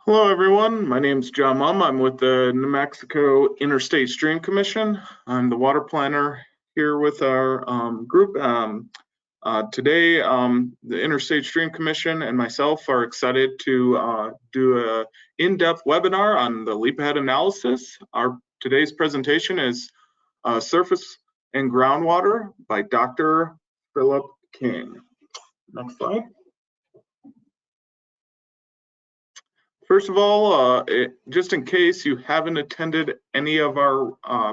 Hello, everyone. My name is John Mumm. I'm with the New Mexico Interstate Stream Commission. I'm the water planner here with our group. Today, the Interstate Stream Commission and myself are excited to do an in-depth webinar on the leap ahead analysis. Today's presentation is Surface and Groundwater by Dr. Phillip King. Next slide. First of all, just in case you haven't attended any of our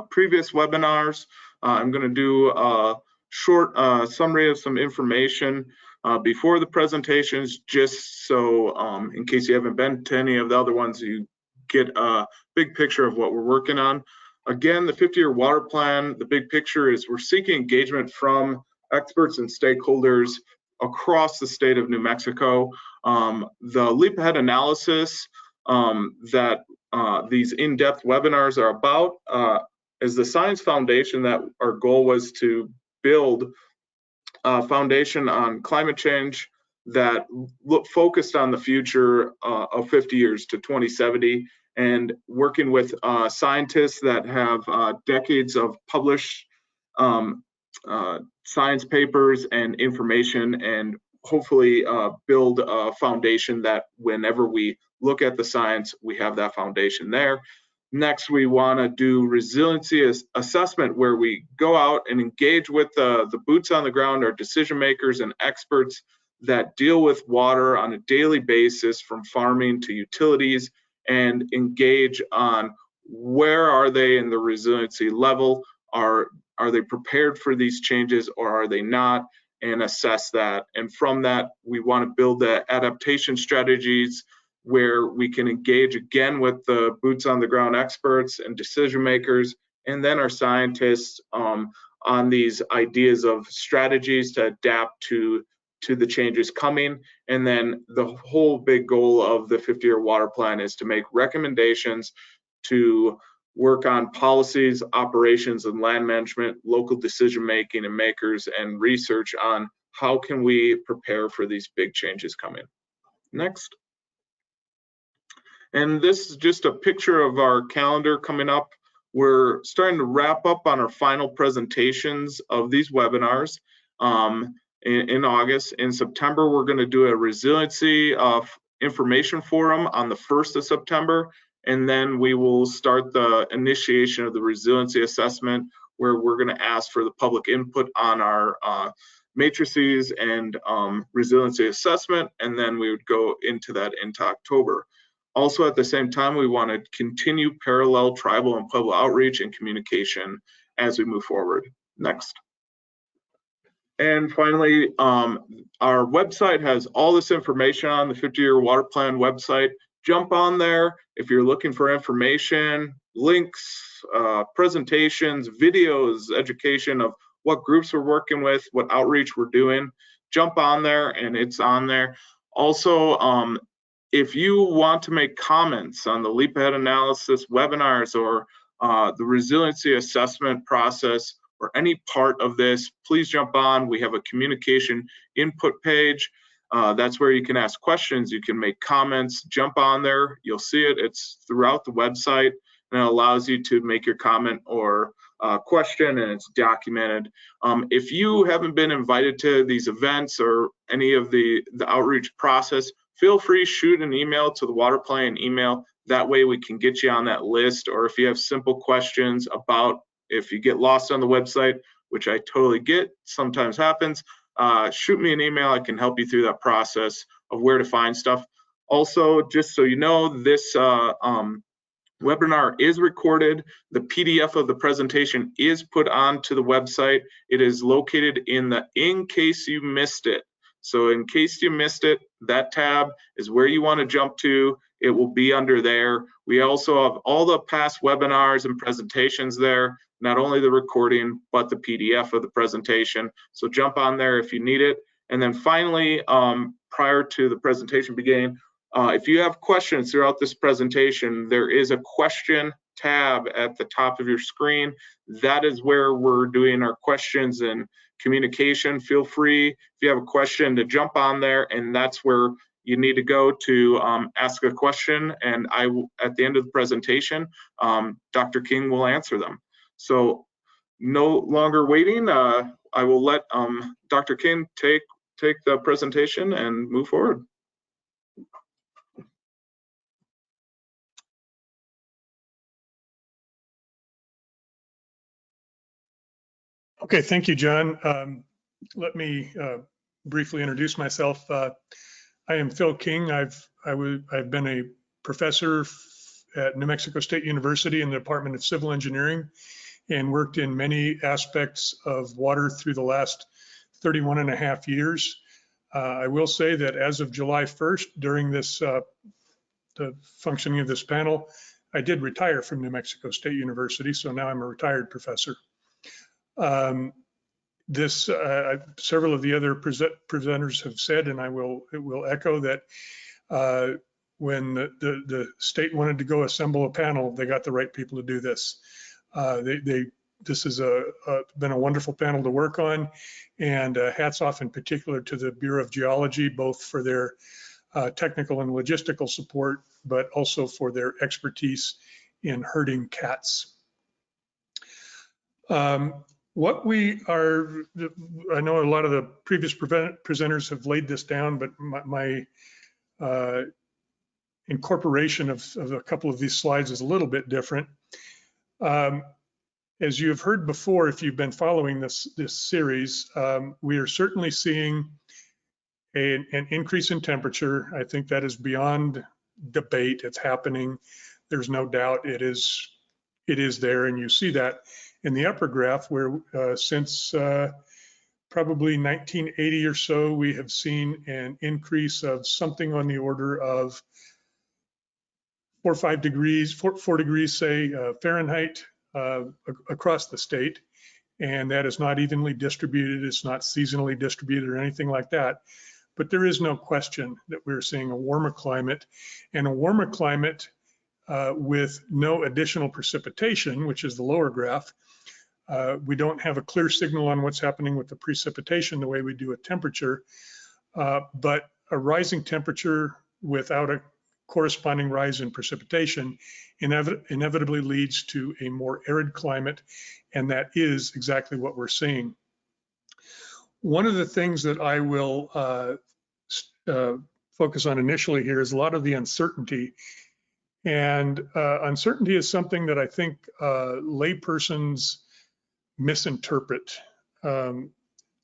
previous webinars, I'm going to do a short summary of some information before the presentations, just so in case you haven't been to any of the other ones, you get a big picture of what we're working on. Again, the 50-year water plan, the big picture is we're seeking engagement from experts and stakeholders across the state of New Mexico. The leap ahead analysis that these in-depth webinars are about is the science foundation that our goal was to build a foundation on climate change that focused on the future of 50 years to 2070, and working with scientists that have decades of published science papers and information, and hopefully build a foundation that whenever we look at the science, we have that foundation there. Next, we want to do resiliency assessment, where we go out and engage with the boots on the ground, our decision makers and experts that deal with water on a daily basis, from farming to utilities, and engage on where are they in the resiliency level. Are they prepared for these changes, or are they not, and assess that. And from that, we want to build the adaptation strategies where we can engage again with the boots on the ground experts and decision makers, and then our scientists on these ideas of strategies to adapt to the changes coming. And then the whole big goal of the 50-year water plan is to make recommendations to work on policies, operations, and land management, local decision making and makers, and research on how can we prepare for these big changes coming. Next. And this is just a picture of our calendar coming up. We're starting to wrap up on our final presentations of these webinars in August. In September, we're going to do a resiliency information forum on the 1st of September. And then we will start the initiation of the resiliency assessment, where we're going to ask for the public input on our matrices and resiliency assessment. And then we would go into that into October. Also, at the same time, we want to continue parallel tribal and public outreach and communication as we move forward. Next. And finally, our website has all this information on the 50-year water plan website. Jump on there if you're looking for information, links, presentations, videos, education of what groups we're working with, what outreach we're doing. Jump on there, and it's on there. Also, if you want to make comments on the leap ahead analysis webinars, or the resiliency assessment process, or any part of this, please jump on. We have a communication input page. That's where you can ask questions, you can make comments. Jump on there, you'll see it. It's throughout the website, and it allows you to make your comment or question, and it's documented. If you haven't been invited to these events or any of the outreach process, feel free to shoot an email to the water plan email. That way we can get you on that list. Or if you have simple questions about, if you get lost on the website, which I totally get, sometimes happens, shoot me an email. I can help you through that process of where to find stuff. Also, just so you know, this webinar is recorded. The PDF of the presentation is put onto the website. It is located in the in case you missed it. So in case you missed it, that tab is where you want to jump to. It will be under there. We also have all the past webinars and presentations there, not only the recording, but the PDF of the presentation. So jump on there if you need it. And then finally, prior to the presentation beginning, if you have questions throughout this presentation, there is a question tab at the top of your screen. That is where we're doing our questions and communication. Feel free, if you have a question, to jump on there, and that's where you need to go to ask a question, and at the end of the presentation, Dr. King will answer them. So no longer waiting, I will let Dr. King take the presentation and move forward. Okay, thank you, John. Let me briefly introduce myself. I am Phil King. I've been a professor at New Mexico State University in the Department of Civil Engineering and worked in many aspects of water through the last 31 and a half years. I will say that as of July 1st, during this the functioning of this panel, I did retire from New Mexico State University, so now I'm a retired professor. Several of the other presenters have said, and I will echo that when the state wanted to go assemble a panel, they got the right people to do this. This has been a wonderful panel to work on, and hats off in particular to the Bureau of Geology, both for their technical and logistical support, but also for their expertise in herding cats. What we are, I know a lot of the previous presenters have laid this down, but my incorporation of a couple of these slides is a little bit different. As you have heard before, if you've been following this series, we are certainly seeing an increase in temperature. I think that is beyond debate. It's happening. There's no doubt it is there, and you see that in the upper graph where since probably 1980 or so, we have seen an increase of something on the order of 4 or 5 degrees, 4 degrees, say, Fahrenheit across the state. And that is not evenly distributed. It's not seasonally distributed or anything like that. But there is no question that we're seeing a warmer climate, and a warmer climate with no additional precipitation, which is the lower graph. We don't have a clear signal on what's happening with the precipitation the way we do with temperature, but a rising temperature without a corresponding rise in precipitation inevitably leads to a more arid climate, and that is exactly what we're seeing. One of the things that I will focus on initially here is a lot of the uncertainty. And uncertainty is something that I think laypersons misinterpret.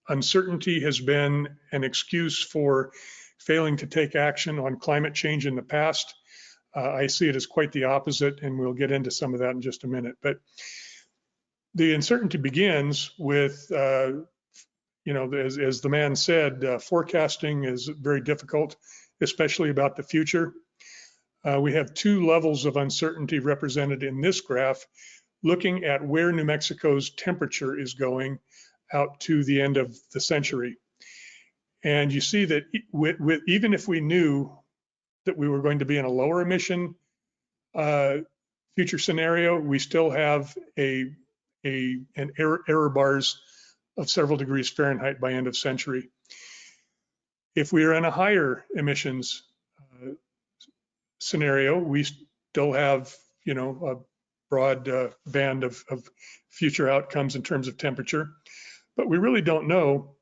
Uncertainty has been an excuse for failing to take action on climate change in the past. I see it as quite the opposite, and we'll get into some of that in just a minute. But the uncertainty begins with, you know, as the man said, forecasting is very difficult, especially about the future. We have 2 levels of uncertainty represented in this graph, looking at where New Mexico's temperature is going out to the end of the century. And you see that even if we knew that we were going to be in a lower emission future scenario, we still have an error bars of several degrees Fahrenheit by end of century. If we are in a higher emissions scenario, we still have, you know, a broad band of future outcomes in terms of temperature, but we really don't know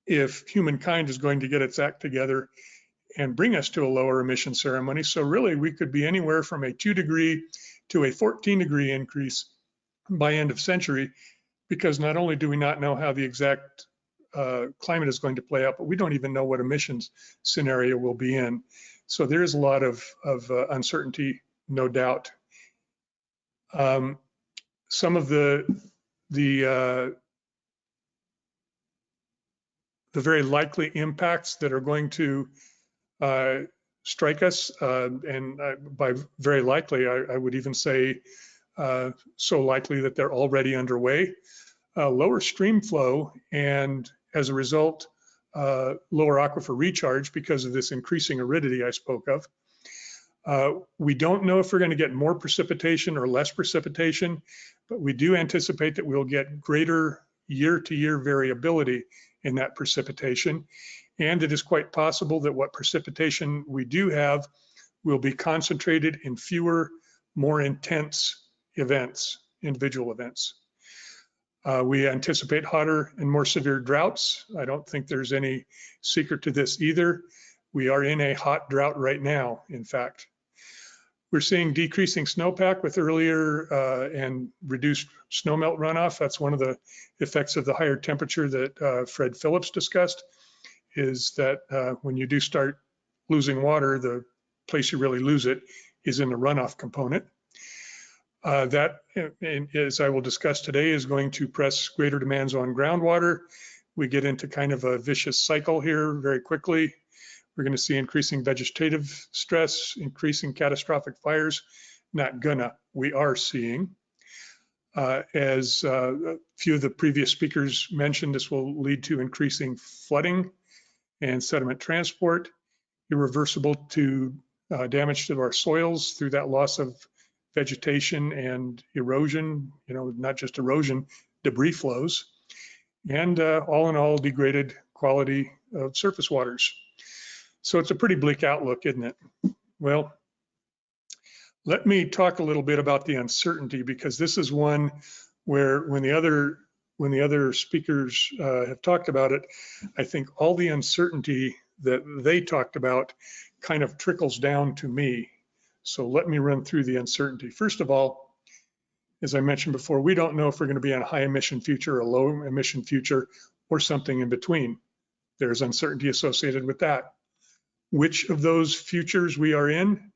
if humankind is going to get its act together and bring us to a lower emission ceremony. So really, we could be anywhere from a 2 degree to a 14 degree increase by end of century, because not only do we not know how the exact climate is going to play out, but we don't even know what emissions scenario we'll be in. So there is a lot of uncertainty, no doubt. Some of the very likely impacts that are going to strike us, and by very likely, I would even say so likely that they're already underway. Lower stream flow, and as a result, lower aquifer recharge because of this increasing aridity I spoke of. We don't know if we're going to get more precipitation or less precipitation, but we do anticipate that we'll get greater year-to-year variability in that precipitation. And it is quite possible that what precipitation we do have will be concentrated in fewer, more intense events, individual events. We anticipate hotter and more severe droughts. I don't think there's any secret to this either. We are in a hot drought right now, in fact. We're seeing decreasing snowpack with earlier and reduced snowmelt runoff. That's one of the effects of the higher temperature that Fred Phillips discussed, is that when you do start losing water, the place you really lose it is in the runoff component. That, as I will discuss today, is going to press greater demands on groundwater. We get into kind of a vicious cycle here very quickly. We're going to see increasing vegetative stress, increasing catastrophic fires. Not gonna, we are seeing. As a few of the previous speakers mentioned, this will lead to increasing flooding and sediment transport, irreversible to damage to our soils through that loss of vegetation and erosion, not just erosion, debris flows, and all in all, degraded quality of surface waters. So it's a pretty bleak outlook, isn't it? Well, let me talk a little bit about the uncertainty, because this is one where when the other speakers have talked about it, I think all the uncertainty that they talked about kind of trickles down to me. So let me run through the uncertainty. First of all, as I mentioned before, we don't know if we're going to be in a high emission future or a low emission future or something in between. There's uncertainty associated with that. Which of those futures we are in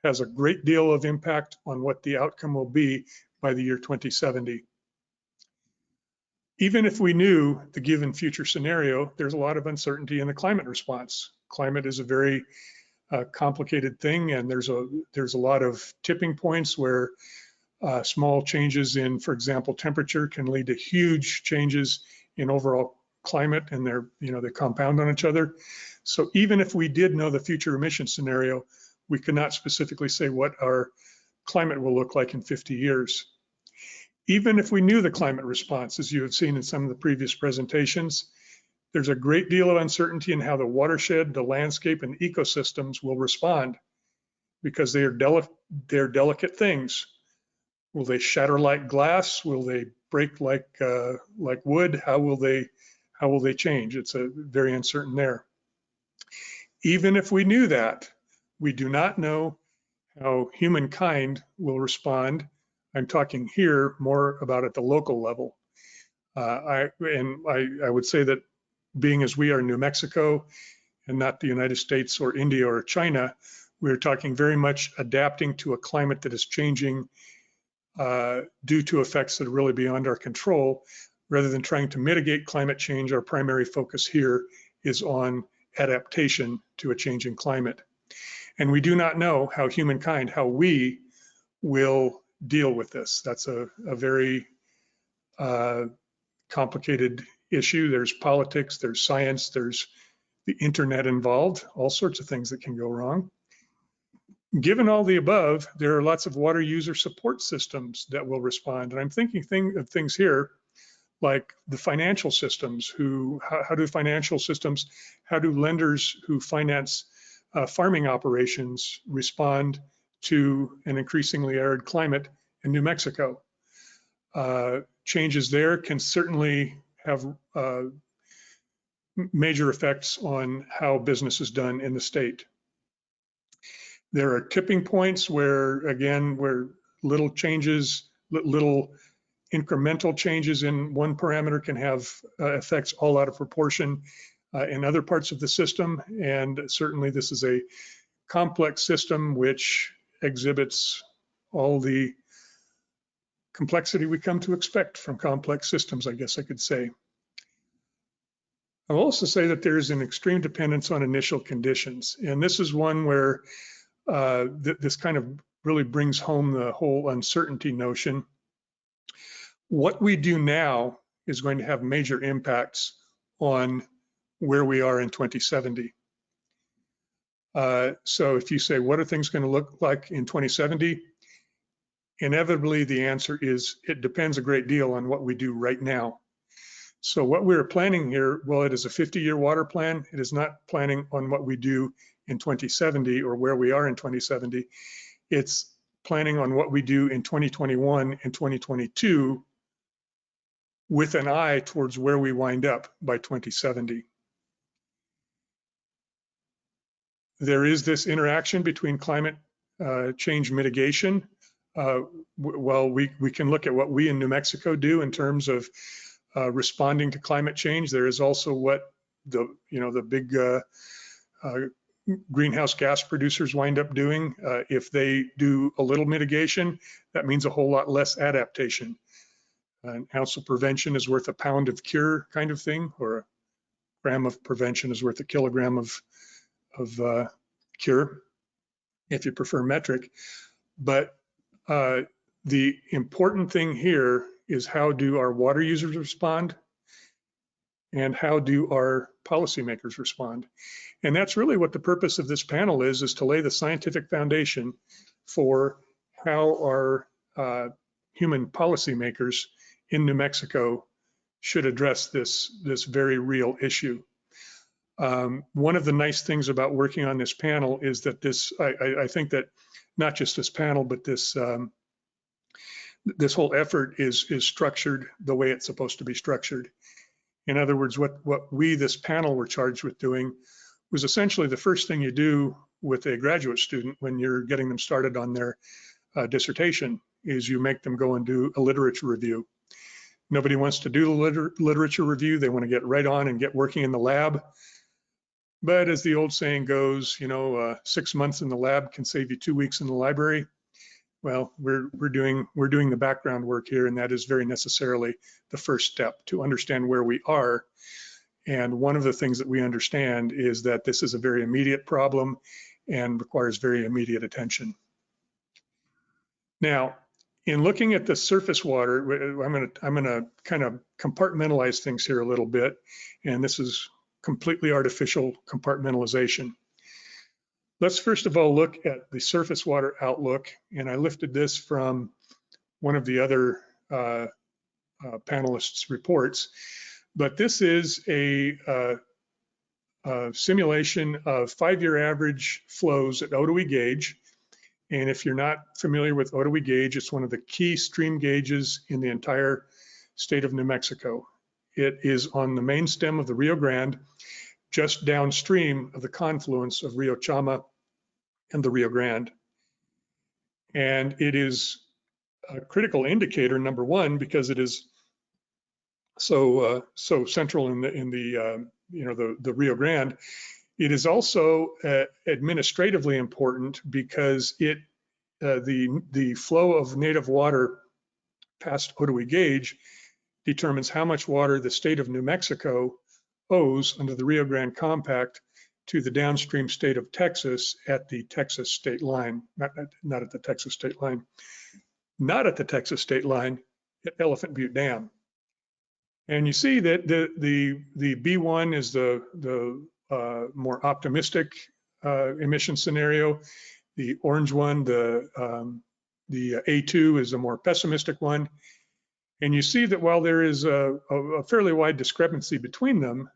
has a great deal of impact on what the outcome will be by the year 2070. Even if we knew the given future scenario, there's a lot of uncertainty in the climate response. Climate is a very complicated thing, and there's a lot of tipping points where small changes in, for example, temperature can lead to huge changes in overall climate, and they compound on each other. So even if we did know the future emission scenario, we could not specifically say what our climate will look like in 50 years. Even if we knew the climate response, as you have seen in some of the previous presentations, there's a great deal of uncertainty in how the watershed, the landscape, and ecosystems will respond, because they are delicate things. Will they shatter like glass? Will they break like wood? How will they change? It's very uncertain there. Even if we knew that, we do not know how humankind will respond. I'm talking here more about at the local level. I would say that, being as we are New Mexico and not the United States or India or China, we're talking very much adapting to a climate that is changing due to effects that are really beyond our control. Rather than trying to mitigate climate change, our primary focus here is on adaptation to a changing climate. And we do not know how humankind, how we will deal with this. That's a very complicated issue. There's politics, there's science, there's the internet involved, all sorts of things that can go wrong. Given all the above, there are lots of water user support systems that will respond. And I'm thinking of things here like the financial systems. How do lenders who finance farming operations respond to an increasingly arid climate in New Mexico? Changes there can certainly have major effects on how business is done in the state. There are tipping points where little changes, little incremental changes in one parameter can have effects all out of proportion in other parts of the system. And certainly this is a complex system which exhibits all the complexity we come to expect from complex systems, I guess I could say. I'll also say that there's an extreme dependence on initial conditions. And this is one where this kind of really brings home the whole uncertainty notion. What we do now is going to have major impacts on where we are in 2070. So if you say, what are things going to look like in 2070? Inevitably, the answer is it depends a great deal on what we do right now. So what we're planning here, well, it is a 50-year water plan. It is not planning on what we do in 2070 or where we are in 2070. It's planning on what we do in 2021 and 2022 with an eye towards where we wind up by 2070. There is this interaction between climate change mitigation. Well, we can look at what we in New Mexico do in terms of responding to climate change. There is also what the big greenhouse gas producers wind up doing. If they do a little mitigation, that means a whole lot less adaptation. An ounce of prevention is worth a pound of cure kind of thing, or a gram of prevention is worth a kilogram of cure, if you prefer metric. But the important thing here is, how do our water users respond, and how do our policymakers respond? And that's really what the purpose of this panel is to lay the scientific foundation for how our human policymakers in New Mexico should address this very real issue. One of the nice things about working on this panel is that I think that not just this panel, but this whole effort is structured the way it's supposed to be structured. In other words, what we, this panel, were charged with doing was essentially the first thing you do with a graduate student when you're getting them started on their dissertation, is you make them go and do a literature review. Nobody wants to do the literature review. They want to get right on and get working in the lab. But as the old saying goes, 6 months in the lab can save you 2 weeks in the library. Well, we're doing the background work here, and that is very necessarily the first step to understand where we are. And one of the things that we understand is that this is a very immediate problem and requires very immediate attention. Now, in looking at the surface water, I'm gonna kind of compartmentalize things here a little bit, and this is completely artificial compartmentalization. Let's first of all look at the surface water outlook, and I lifted this from one of the other panelists' reports, but this is a simulation of 5-year average flows at Otoe gauge. And if you're not familiar with Otoe gauge, it's one of the key stream gauges in the entire state of New Mexico. It is on the main stem of the Rio Grande, just downstream of the confluence of Rio Chama and the Rio Grande. And it is a critical indicator, number one, because it is so central in the Rio Grande. It is also administratively important because the flow of native water past Otoe gauge determines how much water the state of New Mexico owes under the Rio Grande Compact to the downstream state of Texas at the Texas state line, not at the Texas state line, not at the Texas state line, at Elephant Butte Dam. And you see that the B1 is the more optimistic emission scenario. The orange one, the A2, is a more pessimistic one. And you see that while there is a fairly wide discrepancy between them,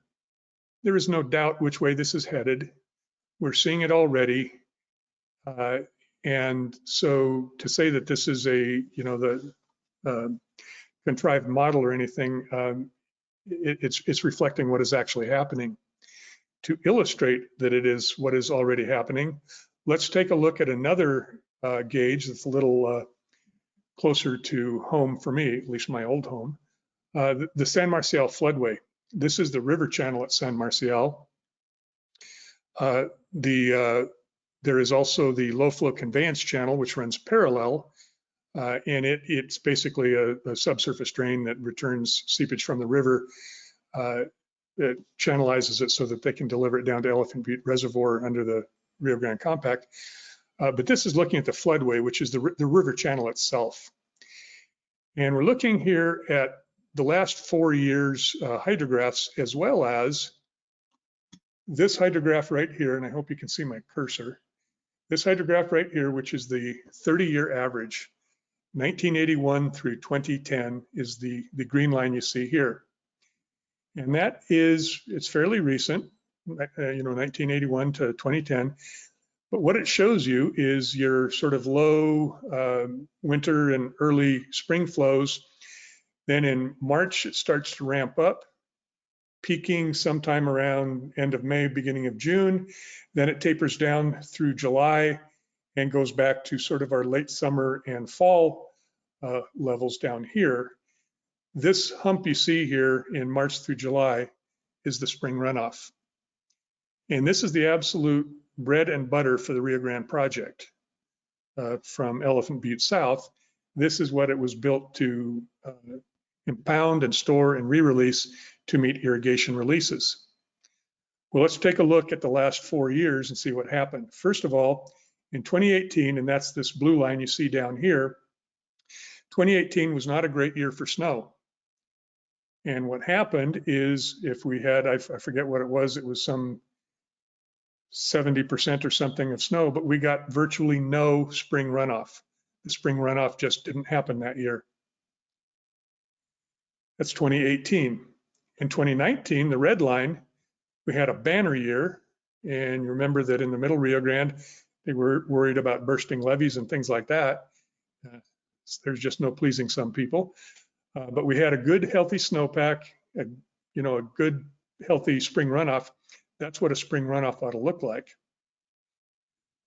there is no doubt which way this is headed. We're seeing it already. And so to say that this is the contrived model or anything, it's reflecting what is actually happening. To illustrate that it is what is already happening, let's take a look at another gauge that's a little closer to home for me, at least my old home, the San Marcial floodway. This is the river channel at San Marcial. There is also the low flow conveyance channel, which runs parallel, and it's basically a subsurface drain that returns seepage from the river. It channelizes it so that they can deliver it down to Elephant Butte Reservoir under the Rio Grande Compact. But this is looking at the floodway, which is the river channel itself. And we're looking here at the last 4 years hydrographs, as well as this hydrograph right here, and I hope you can see my cursor. This hydrograph right here, which is the 30-year average, 1981 through 2010 is the green line you see here. And that is, it's fairly recent, 1981 to 2010. But what it shows you is your sort of low winter and early spring flows. Then in March, it starts to ramp up, peaking sometime around end of May, beginning of June. Then it tapers down through July and goes back to sort of our late summer and fall levels down here. This hump you see here in March through July is the spring runoff. And this is the absolute bread and butter for the Rio Grande project from Elephant Butte South. This is what it was built to impound and store and re-release to meet irrigation releases. Well, let's take a look at the last 4 years and see what happened. First of all, in 2018, and that's this blue line you see down here, 2018 was not a great year for snow. And what happened is if we had, I forget what it was some 70% or something of snow, but we got virtually no spring runoff. The spring runoff just didn't happen that year. That's 2018. In 2019, the red line, we had a banner year. And you remember that in the middle Rio Grande, they were worried about bursting levees and things like that. There's just no pleasing some people. But we had a good, healthy snowpack, a good, healthy spring runoff. That's what a spring runoff ought to look like.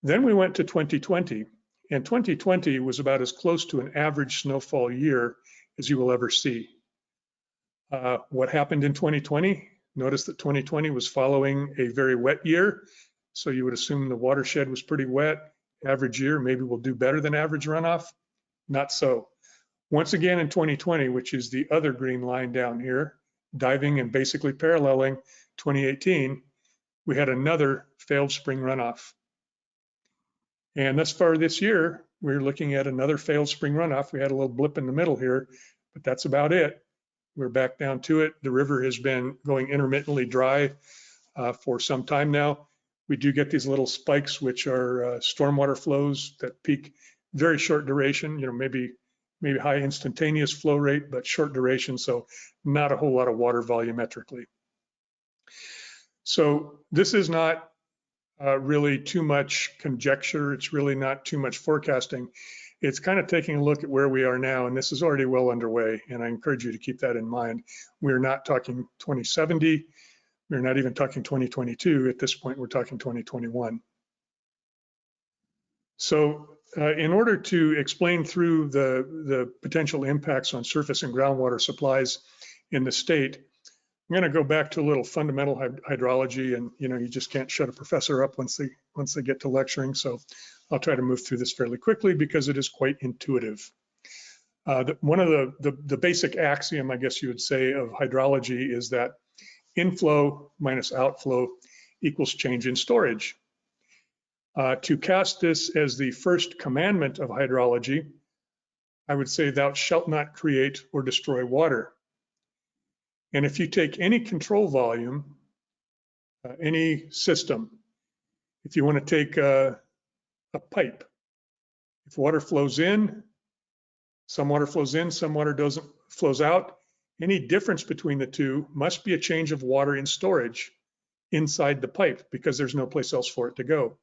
Then we went to 2020, and 2020 was about as close to an average snowfall year as you will ever see. What happened in 2020? Notice that 2020 was following a very wet year, so you would assume the watershed was pretty wet. Average year, maybe we'll do better than average runoff. Not so. Once again in 2020, which is the other green line down here, diving and basically paralleling 2018, we had another failed spring runoff. And thus far this year, we're looking at another failed spring runoff. We had a little blip in the middle here, but that's about it. We're back down to it. The river has been going intermittently dry for some time now. We do get these little spikes, which are stormwater flows that peak very short duration, maybe high instantaneous flow rate, but short duration, so not a whole lot of water volumetrically. So this is not really too much conjecture. It's really not too much forecasting. It's kind of taking a look at where we are now, and this is already well underway, and I encourage you to keep that in mind. We're not talking 2070. We're not even talking 2022. At this point, we're talking 2021. So in order to explain through the potential impacts on surface and groundwater supplies in the state, I'm going to go back to a little fundamental hydrology, and you just can't shut a professor up once they get to lecturing. So I'll try to move through this fairly quickly because it is quite intuitive. One of the basic axiom, I guess you would say, of hydrology is that inflow minus outflow equals change in storage. To cast this as the first commandment of hydrology, I would say thou shalt not create or destroy water. And if you take any control volume, any system, if you want to take a pipe, if water flows in, some water flows in, some water flows out, any difference between the two must be a change of water in storage inside the pipe because there's no place else for it to go.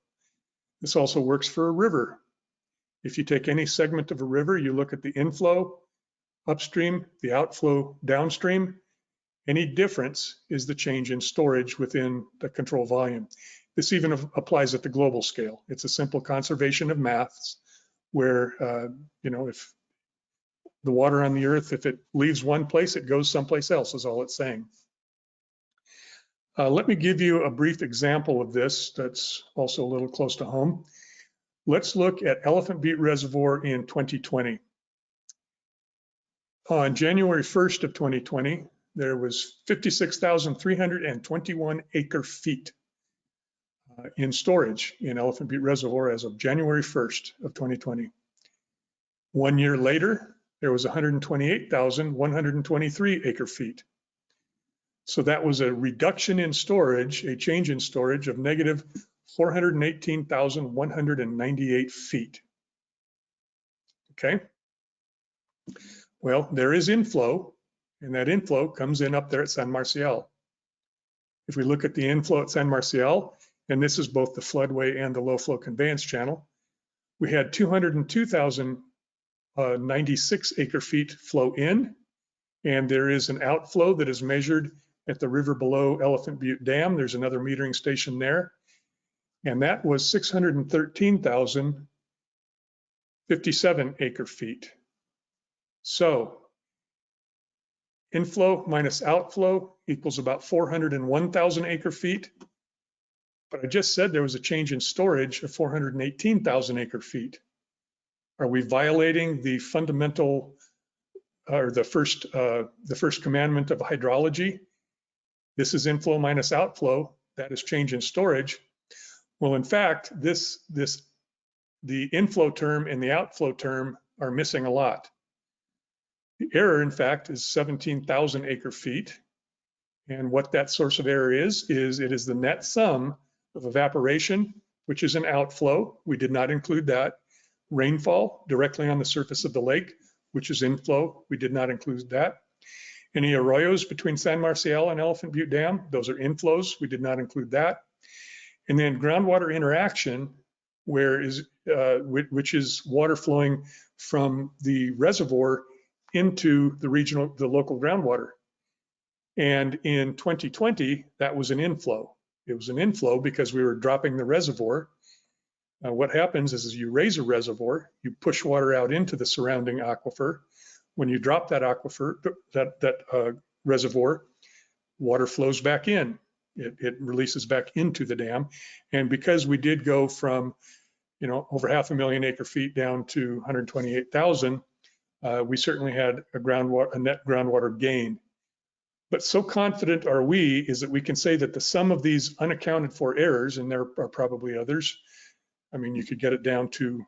This also works for a river. If you take any segment of a river, you look at the inflow upstream, the outflow downstream, any difference is the change in storage within the control volume. This even applies at the global scale. It's a simple conservation of maths where, if the water on the earth, if it leaves one place, it goes someplace else, is all it's saying. Let me give you a brief example of this that's also a little close to home. Let's look at Elephant Butte Reservoir in 2020. On January 1st of 2020, there was 56,321 acre feet in storage in Elephant Butte Reservoir as of January 1st of 2020. 1 year later, there was 128,123 acre feet. So that was a reduction in storage, a change in storage of negative 418,198 feet. Okay. Well, there is inflow, And that inflow comes in up there at San Marcial. If we look at the inflow at San Marcial, and this is both the floodway and the low flow conveyance channel, we had 202,096 acre feet flow in, and there is an outflow that is measured at the river below Elephant Butte Dam. There's another metering station there, and that was 613,057 acre feet. So inflow minus outflow equals about 401,000 acre feet. But I just said there was a change in storage of 418,000 acre feet. Are we violating the fundamental or the first commandment of hydrology? This is inflow minus outflow. That is change in storage. Well, in fact, the inflow term and the outflow term are missing a lot. The error, in fact, is 17,000 acre feet. And what that source of error is it is the net sum of evaporation, which is an outflow. We did not include that. Rainfall directly on the surface of the lake, which is inflow. We did not include that. Any arroyos between San Marcial and Elephant Butte Dam, those are inflows. We did not include that. And then groundwater interaction, which is water flowing from the reservoir into the local groundwater. And in 2020, that was an inflow. It was an inflow because we were dropping the reservoir. What happens is you raise a reservoir, you push water out into the surrounding aquifer. When you drop that aquifer, that reservoir, water flows back in. It releases back into the dam. And because we did go from, over 500,000 acre feet down to 128,000, we certainly had a net groundwater gain. But so confident are we is that we can say that the sum of these unaccounted for errors, and there are probably others. I mean, you could get it down to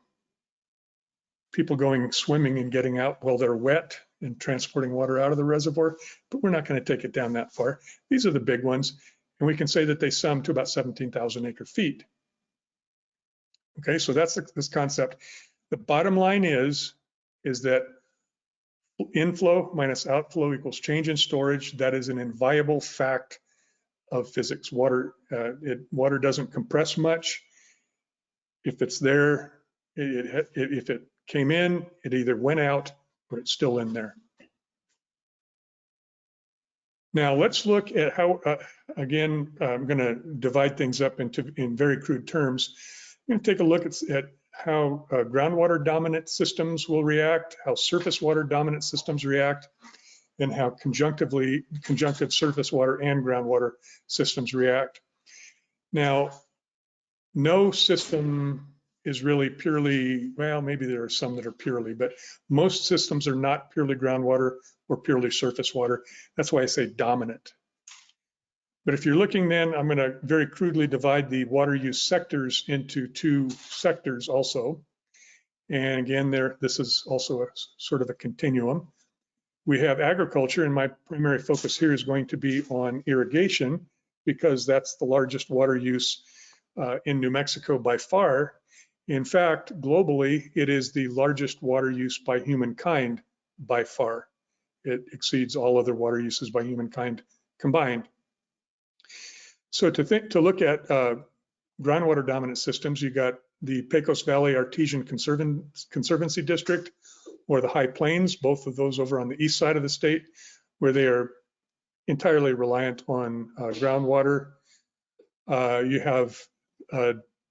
people going swimming and getting out while they're wet and transporting water out of the reservoir, but we're not going to take it down that far. These are the big ones, and we can say that they sum to about 17,000 acre feet. Okay, so that's this concept. The bottom line is that inflow minus outflow equals change in storage. That is an inviolable fact of physics. Water doesn't compress much. If it's there, if it came in, it either went out or it's still in there. Now let's look at how, again, I'm going to divide things up in very crude terms. I'm going to take a look at how groundwater dominant systems will react, how surface water dominant systems react, and how conjunctive surface water and groundwater systems react. Now, no system is really purely, well, maybe there are some that are purely, but most systems are not purely groundwater or purely surface water. That's why I say dominant. But if you're looking then, I'm going to very crudely divide the water use sectors into two sectors also. And again, this is also a sort of a continuum. We have agriculture, and my primary focus here is going to be on irrigation because that's the largest water use in New Mexico by far. In fact, globally, it is the largest water use by humankind by far. It exceeds all other water uses by humankind combined. So to look at groundwater dominant systems, you got the Pecos Valley Artesian Conservancy District or the High Plains, both of those over on the east side of the state, where they are entirely reliant on groundwater. You have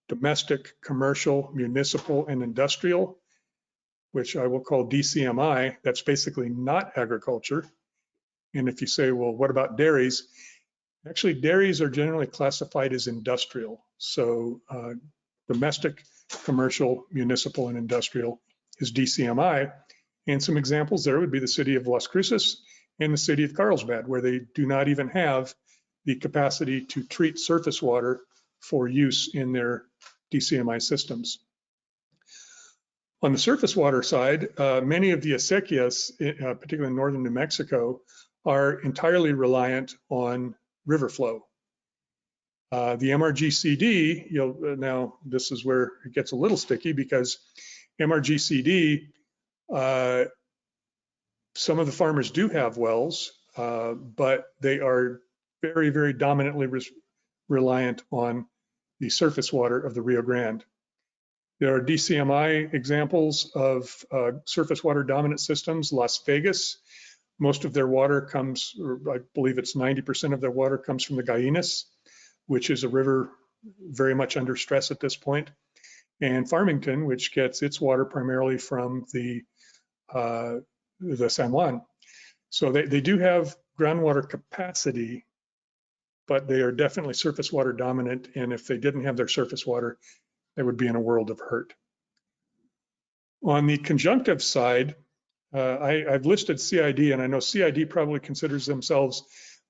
domestic, commercial, municipal, and industrial, which I will call DCMI. That's basically not agriculture. And if you say, well, what about dairies? Actually, dairies are generally classified as industrial. So domestic, commercial, municipal, and industrial is DCMI. And some examples there would be the city of Las Cruces and the city of Carlsbad, where they do not even have the capacity to treat surface water for use in their DCMI systems. On the surface water side, many of the acequias, particularly in northern New Mexico, are entirely reliant on river flow. The MRGCD, now this is where it gets a little sticky because MRGCD, some of the farmers do have wells, but they are very, very dominantly reliant on the surface water of the Rio Grande. There are DCMI examples of surface water dominant systems. Las Vegas, most of their water comes, or I believe it's 90% of their water comes from the Guayanas, which is a river very much under stress at this point. And Farmington, which gets its water primarily from the San Juan. So they do have groundwater capacity, but they are definitely surface water dominant. And if they didn't have their surface water, they would be in a world of hurt. On the conjunctive side, I've listed CID, and I know CID probably considers themselves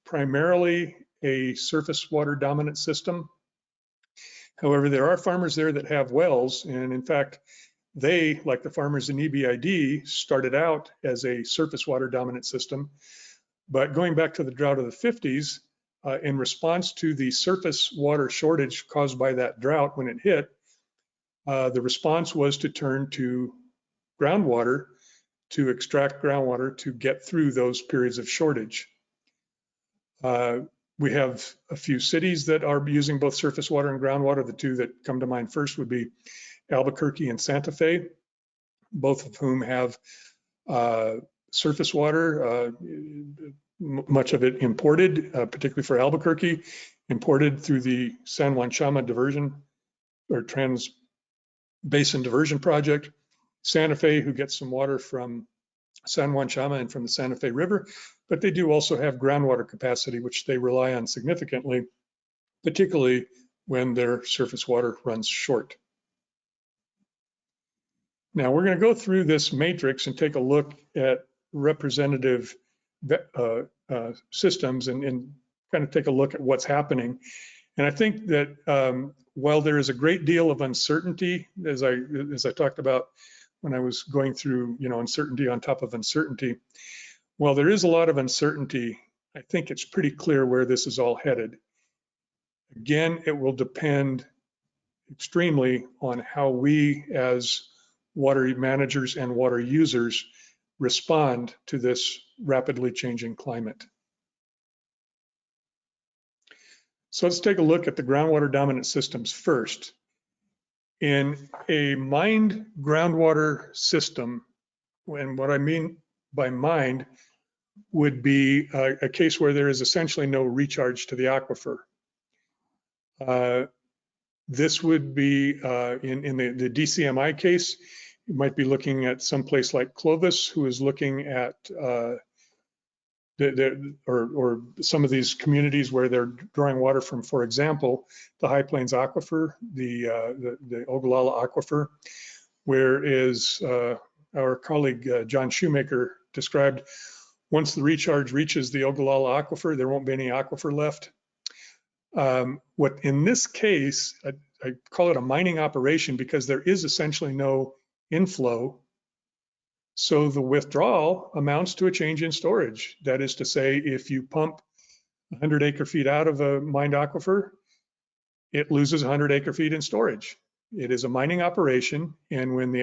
primarily a surface water dominant system. However, there are farmers there that have wells, and in fact, they, like the farmers in EBID, started out as a surface water dominant system. But going back to the drought of the 50s, in response to the surface water shortage caused by that drought when it hit, the response was to turn to groundwater, to extract groundwater to get through those periods of shortage. We have a few cities that are using both surface water and groundwater. The two that come to mind first would be Albuquerque and Santa Fe, both of whom have surface water, much of it imported, particularly for Albuquerque, imported through the San Juan Chama diversion or trans basin diversion project. Santa Fe, who gets some water from San Juan Chama and from the Santa Fe River, but they do also have groundwater capacity, which they rely on significantly, particularly when their surface water runs short. Now we're going to go through this matrix and take a look at representative systems and kind of take a look at what's happening. And I think that while there is a great deal of uncertainty, as I talked about when I was going through, uncertainty on top of uncertainty, while there is a lot of uncertainty, I think it's pretty clear where this is all headed. Again, it will depend extremely on how we as water managers and water users respond to this rapidly changing climate. So let's take a look at the groundwater dominant systems first. In a mined groundwater system, and what I mean by mined would be a case where there is essentially no recharge to the aquifer. This would be in the DCMI case, you might be looking at some place like Clovis, who is looking at or some of these communities where they're drawing water from, for example, the High Plains Aquifer, the Ogallala Aquifer, whereas our colleague John Shoemaker described, once the recharge reaches the Ogallala Aquifer, there won't be any aquifer left. What in this case, I call it a mining operation because there is essentially no inflow. So the withdrawal amounts to a change in storage. That is to say, if you pump 100 acre-feet out of a mined aquifer, it loses 100 acre-feet in storage. It is a mining operation, and when the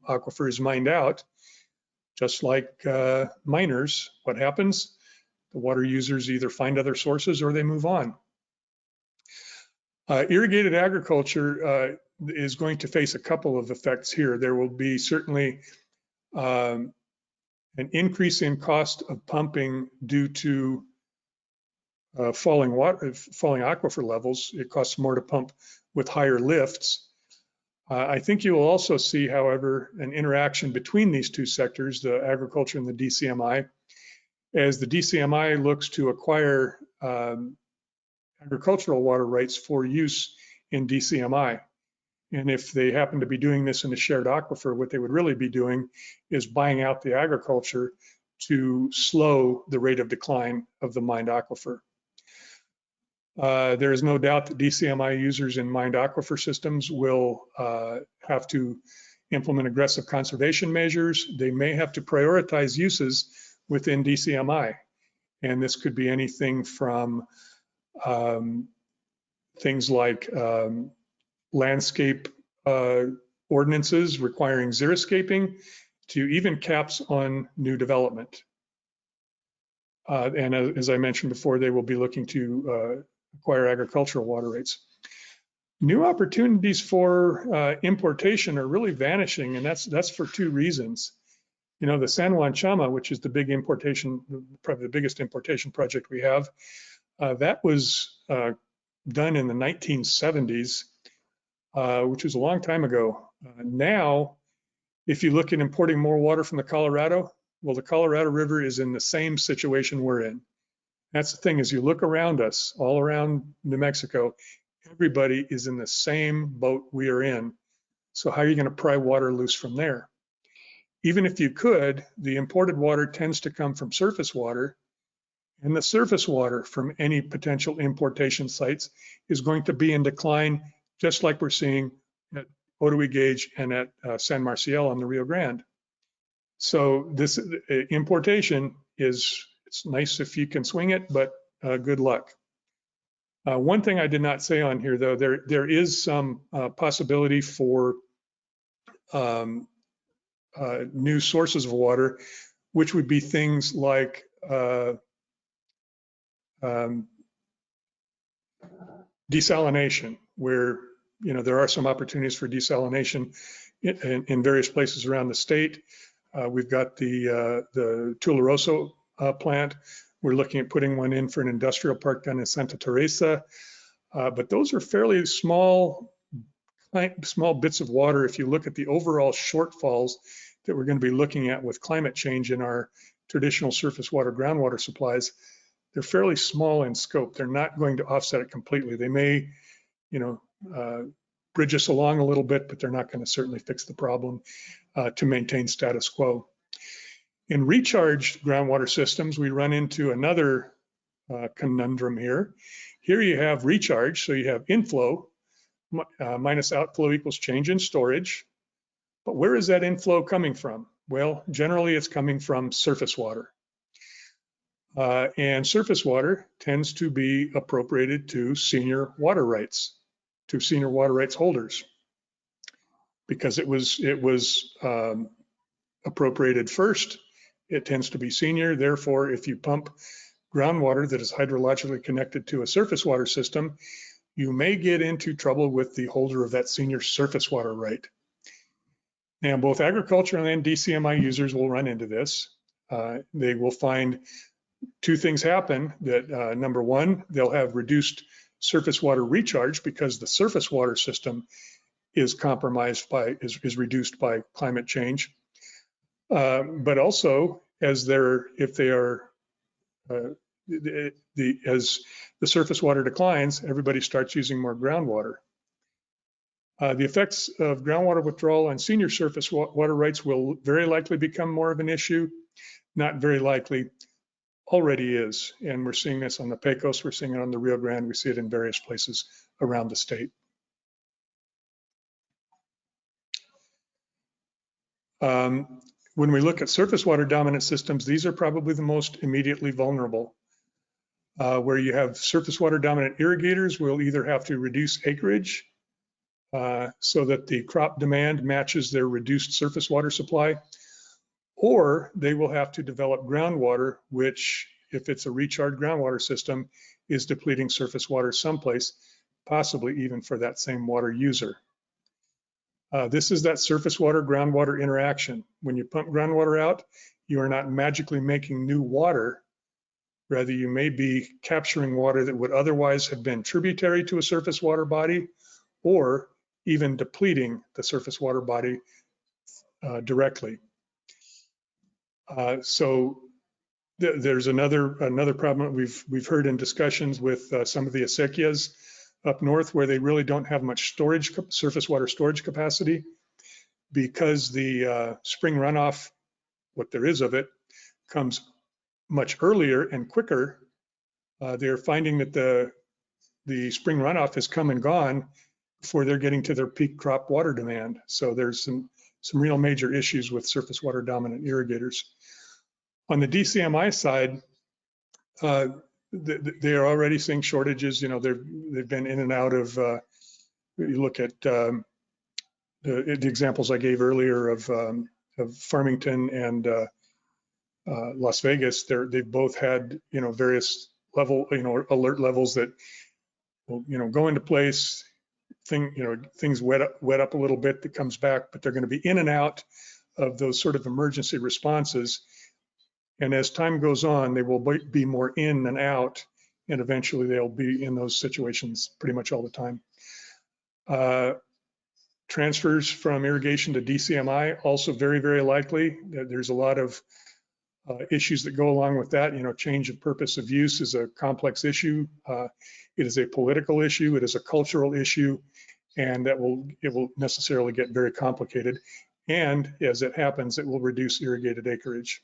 aquifer is mined out, just like miners, what happens? The water users either find other sources or they move on. Irrigated agriculture is going to face a couple of effects here. There will be certainly an increase in cost of pumping due to falling aquifer levels. It costs more to pump with higher lifts. I think you will also see, however, an interaction between these two sectors, the agriculture and the DCMI, as the DCMI looks to acquire agricultural water rights for use in DCMI. And if they happen to be doing this in a shared aquifer, what they would really be doing is buying out the agriculture to slow the rate of decline of the mined aquifer. There is no doubt that DCMI users in mined aquifer systems will have to implement aggressive conservation measures. They may have to prioritize uses within DCMI. And this could be anything from things like landscape ordinances requiring xeriscaping to even caps on new development. And as I mentioned before, they will be looking to acquire agricultural water rights. New opportunities for importation are really vanishing, and that's for two reasons. You know, the San Juan Chama, which is the big importation, probably the biggest importation project we have, that was done in the 1970s, which was a long time ago. Now, if you look at importing more water from the Colorado, well, the Colorado River is in the same situation we're in. That's the thing, as you look around us, all around New Mexico, everybody is in the same boat we are in. So how are you going to pry water loose from there? Even if you could, the imported water tends to come from surface water, and the surface water from any potential importation sites is going to be in decline, just like we're seeing at Otoe Gauge and at San Marcial on the Rio Grande. So this importation it's nice if you can swing it, but good luck. One thing I did not say on here, though, there is some possibility for new sources of water, which would be things like desalination, where there are some opportunities for desalination in various places around the state. We've got the Tularosa plant. We're looking at putting one in for an industrial park down in Santa Teresa, but those are fairly small bits of water. If you look at the overall shortfalls that we're going to be looking at with climate change in our traditional surface water, groundwater supplies, they're fairly small in scope. They're not going to offset it completely. They may, bridge us along a little bit, but they're not going to certainly fix the problem to maintain status quo. In recharged groundwater systems, we run into another conundrum here. Here you have recharge, so you have inflow minus outflow equals change in storage. But where is that inflow coming from? Well, generally it's coming from surface water. And surface water tends to be appropriated to senior water rights holders, because it was appropriated first. It tends to be senior. Therefore, if you pump groundwater that is hydrologically connected to a surface water system, you may get into trouble with the holder of that senior surface water right. Now, both agricultural and DCMI users will run into this. They will find two things happen. That number one, they'll have reduced surface water recharge because the surface water system is compromised is reduced by climate change. But also, as the surface water declines, everybody starts using more groundwater. The effects of groundwater withdrawal on senior surface water rights will very likely become more of an issue. Not very likely, already is. And we're seeing this on the Pecos, we're seeing it on the Rio Grande, we see it in various places around the state. When we look at surface water dominant systems, these are probably the most immediately vulnerable. Where you have surface water dominant irrigators, will either have to reduce acreage so that the crop demand matches their reduced surface water supply, or they will have to develop groundwater, which, if it's a recharged groundwater system, is depleting surface water someplace, possibly even for that same water user. This is that surface water groundwater interaction. When you pump groundwater out, you are not magically making new water. Rather, you may be capturing water that would otherwise have been tributary to a surface water body, or even depleting the surface water body directly. So there's another problem we've heard in discussions with some of the acequias up north, where they really don't have much surface water storage capacity, because the spring runoff, what there is of it, comes much earlier and quicker. They're finding that the spring runoff has come and gone before they're getting to their peak crop water demand. So there's some real major issues with surface water dominant irrigators. On the DCMI side, they are already seeing shortages. They've been in and out of, you look at the examples I gave earlier of Farmington and Las Vegas, they've both had, various alert levels that will, go into place. Things wet up a little bit, that comes back, but they're going to be in and out of those sort of emergency responses. And as time goes on, they will be more in and out, and eventually they'll be in those situations pretty much all the time. Transfers from irrigation to DCMI, also very, very likely. There's a lot of issues that go along with that. Change of purpose of use is a complex issue. It is a political issue. It is a cultural issue, and it will necessarily get very complicated. And as it happens, it will reduce irrigated acreage.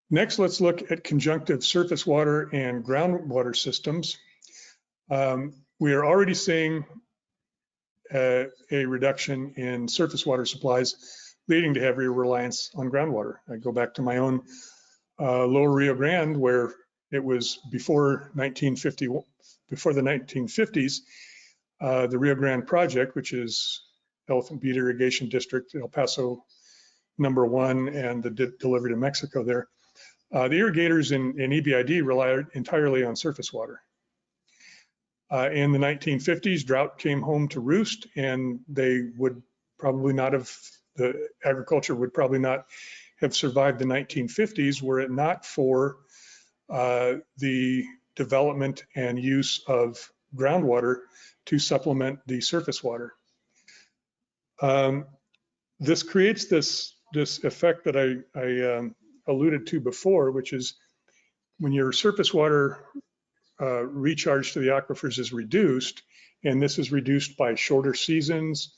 Next, let's look at conjunctive surface water and groundwater systems. We are already seeing a reduction in surface water supplies, leading to heavier reliance on groundwater. I go back to my own Lower Rio Grande, where it was before the 1950s, the Rio Grande project, which is Elephant Butte Irrigation District, El Paso #1, and the delivery to Mexico there. The irrigators in EBID relied entirely on surface water. In the 1950s, drought came home to roost, and the agriculture would probably not have survived the 1950s were it not for the development and use of groundwater to supplement the surface water. This creates this effect that I alluded to before, which is when your surface water recharge to the aquifers is reduced, and this is reduced by shorter seasons,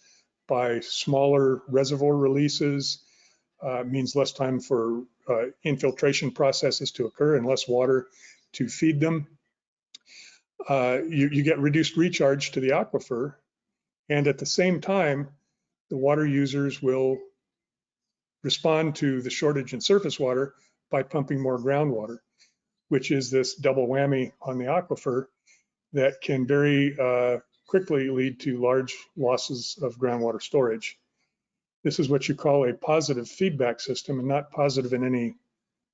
by smaller reservoir releases, means less time for infiltration processes to occur and less water to feed them. You get reduced recharge to the aquifer, and at the same time, the water users will respond to the shortage in surface water by pumping more groundwater, which is this double whammy on the aquifer that can very quickly lead to large losses of groundwater storage. This is what you call a positive feedback system, and not positive in any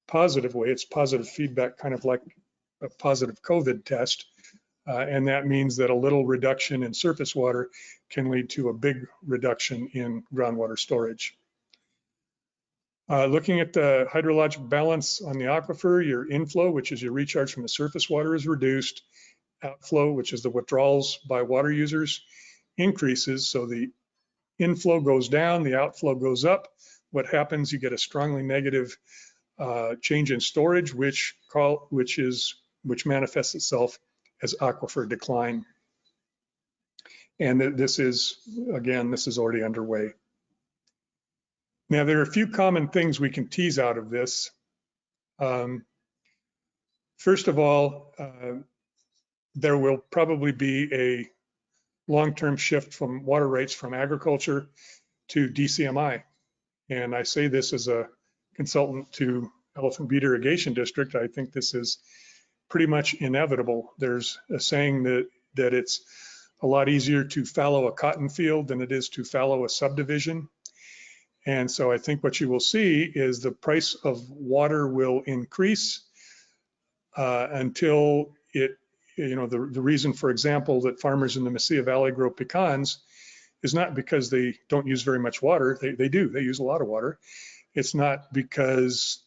positive way. It's positive feedback, kind of like a positive COVID test. And that means that a little reduction in surface water can lead to a big reduction in groundwater storage. Looking at the hydrologic balance on the aquifer, your inflow, which is your recharge from the surface water, is reduced. Outflow, which is the withdrawals by water users, increases. So the inflow goes down, the outflow goes up. What happens? You get a strongly negative change in storage, which manifests itself as aquifer decline. And this is already underway. Now, there are a few common things we can tease out of this. First of all, there will probably be a long-term shift from water rates from agriculture to DCMI. And I say this as a consultant to Elephant Butte Irrigation District. I think this is pretty much inevitable. There's a saying that it's a lot easier to fallow a cotton field than it is to fallow a subdivision. And so I think what you will see is the price of water will increase until it, the reason, for example, that farmers in the Mesilla Valley grow pecans is not because they don't use very much water. They do, they use a lot of water. It's not because,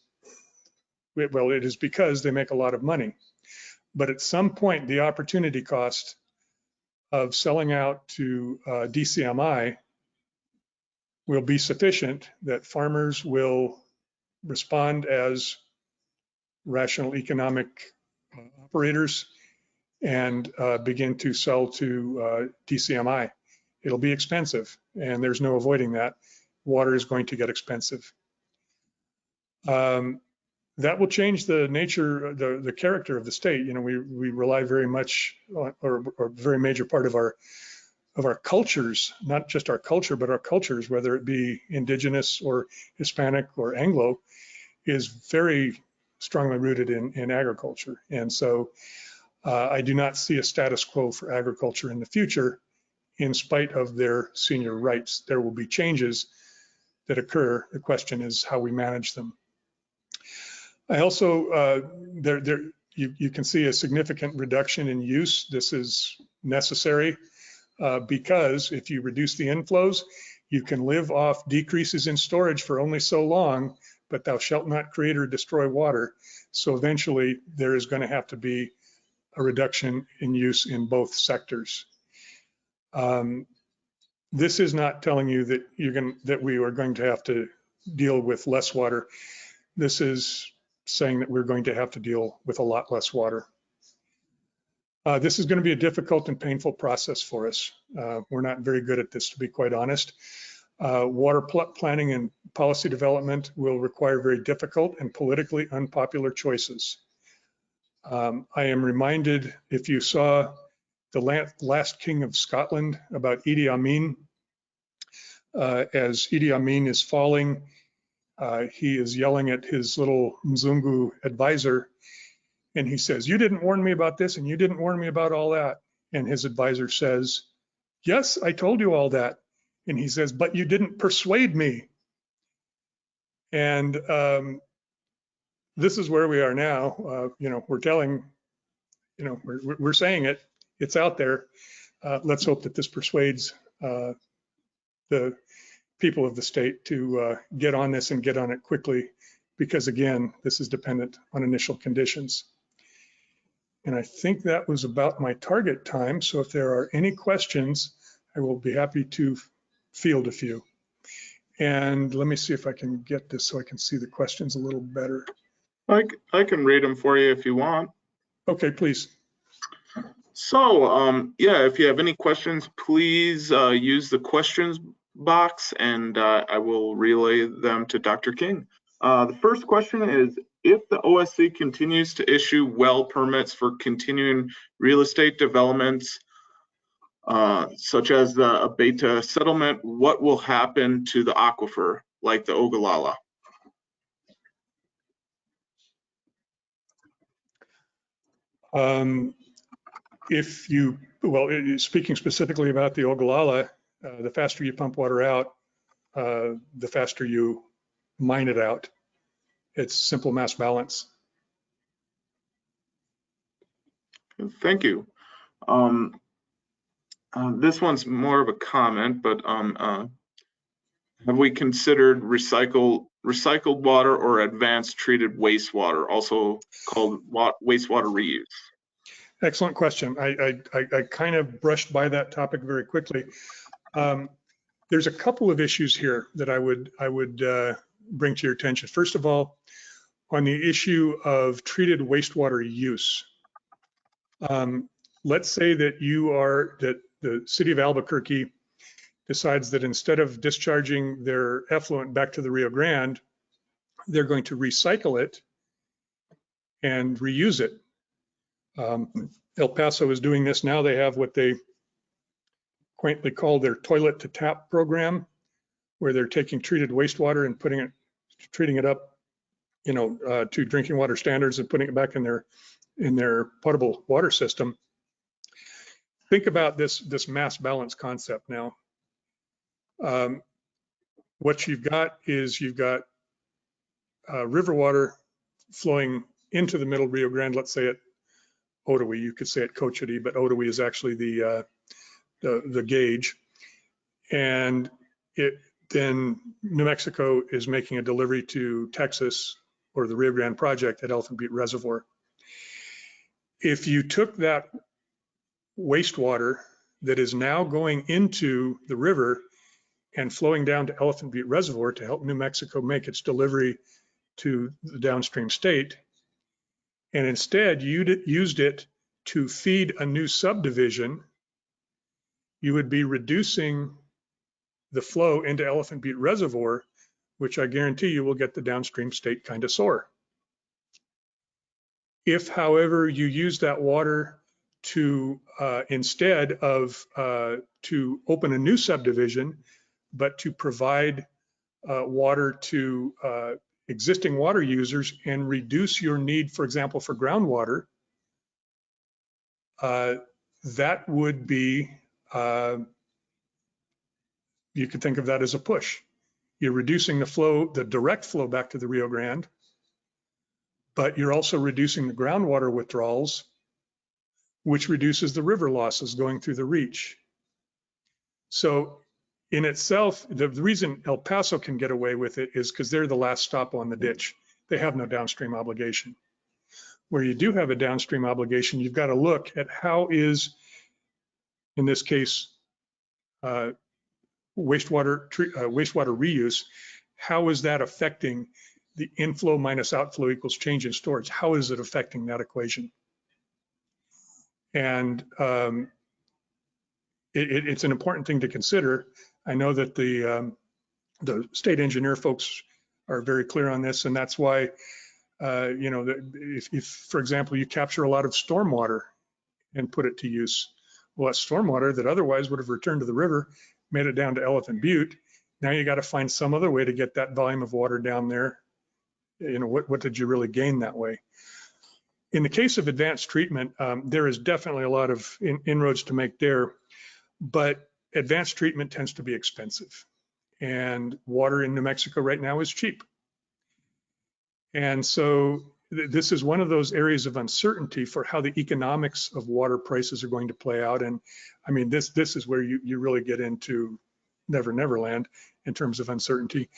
well, it is because they make a lot of money. But at some point, the opportunity cost of selling out to DCMI will be sufficient that farmers will respond as rational economic operators and begin to sell to DCMI. It'll be expensive, and there's no avoiding that. Water is going to get expensive. That will change the nature, the character of the state. We rely very much on, or a very major part of our cultures, not just our culture, but our cultures, whether it be indigenous or Hispanic or Anglo, is very strongly rooted in agriculture. And so I do not see a status quo for agriculture in the future. in spite of their senior rights. There will be changes that occur. The question is how we manage them. I also, you can see a significant reduction in use. This is necessary because if you reduce the inflows, you can live off decreases in storage for only so long, but thou shalt not create or destroy water. So eventually there is going to have to be a reduction in use in both sectors. This is not telling you that that we are going to have to deal with less water. This is saying that we're going to have to deal with a lot less water. This is going to be a difficult and painful process for us. We're not very good at this, to be quite honest. Water planning and policy development will require very difficult and politically unpopular choices. I am reminded, if you saw the last King of Scotland, about Idi Amin. As Idi Amin is falling, he is yelling at his little Mzungu advisor, and he says, "You didn't warn me about this, and you didn't warn me about all that." And his advisor says, "Yes, I told you all that." And he says, "But you didn't persuade me." And this is where we are now. We're telling, we're saying it, it's out there. Let's hope that this persuades the people of the state to get on this and get on it quickly, because again, this is dependent on initial conditions. And I think that was about my target time. So if there are any questions, I will be happy to field a few. And let me see if I can get this so I can see the questions a little better. I can read them for you if you want. Okay, please. So, yeah, if you have any questions, please use the questions box and I will relay them to Dr. King. The first question is, if the OSC continues to issue well permits for continuing real estate developments, such as the Beta settlement, what will happen to the aquifer, like the Ogallala? Speaking specifically about the Ogallala, the faster you pump water out, the faster you mine it out. It's simple mass balance. Thank you. This one's more of a comment, but have we considered recycled water or advanced treated wastewater, also called wastewater reuse? Excellent question. I kind of brushed by that topic very quickly. There's a couple of issues here that I would bring to your attention. First of all, on the issue of treated wastewater use, let's say that the city of Albuquerque decides that instead of discharging their effluent back to the Rio Grande, they're going to recycle it and reuse it. El Paso is doing this now. They have what they quaintly call their toilet to tap program, where they're taking treated wastewater and treating it up, to drinking water standards and putting it back in their potable water system. Think about this mass balance concept now. What you've got is river water flowing into the middle Rio Grande, let's say at Ottawee, you could say at Cochiti, but Ottawee is actually the gauge. And then New Mexico is making a delivery to Texas, or the Rio Grande project at Elephant Butte Reservoir. If you took that wastewater that is now going into the river and flowing down to Elephant Butte Reservoir to help New Mexico make its delivery to the downstream state, and instead used it to feed a new subdivision, you would be reducing the flow into Elephant Butte Reservoir, which I guarantee you will get the downstream state kind of sore. If, however, you use that water to instead of to open a new subdivision, but to provide water to existing water users and reduce your need, for example, for groundwater, that would be you could think of that as a push. You're reducing the flow, the direct flow back to the Rio Grande, but you're also reducing the groundwater withdrawals, which reduces the river losses going through the reach. So in itself, the reason El Paso can get away with it is because they're the last stop on the ditch. They have no downstream obligation. Where you do have a downstream obligation, you've got to look at how is, in this case, wastewater reuse, how is that affecting the inflow minus outflow equals change in storage? How is it affecting that equation? And it's an important thing to consider. I know that the state engineer folks are very clear on this, and that's why, you know, if, for example, you capture a lot of stormwater and put it to use, well, that stormwater that otherwise would have returned to the river, made it down to Elephant Butte. Now you got to find some other way to get that volume of water down there. You know, what did you really gain that way? In the case of advanced treatment, there is definitely a lot of inroads to make there, but advanced treatment tends to be expensive. And water in New Mexico right now is cheap. And so this is one of those areas of uncertainty for how the economics of water prices are going to play out. And I mean, this is where you really get into never land in terms of uncertainty.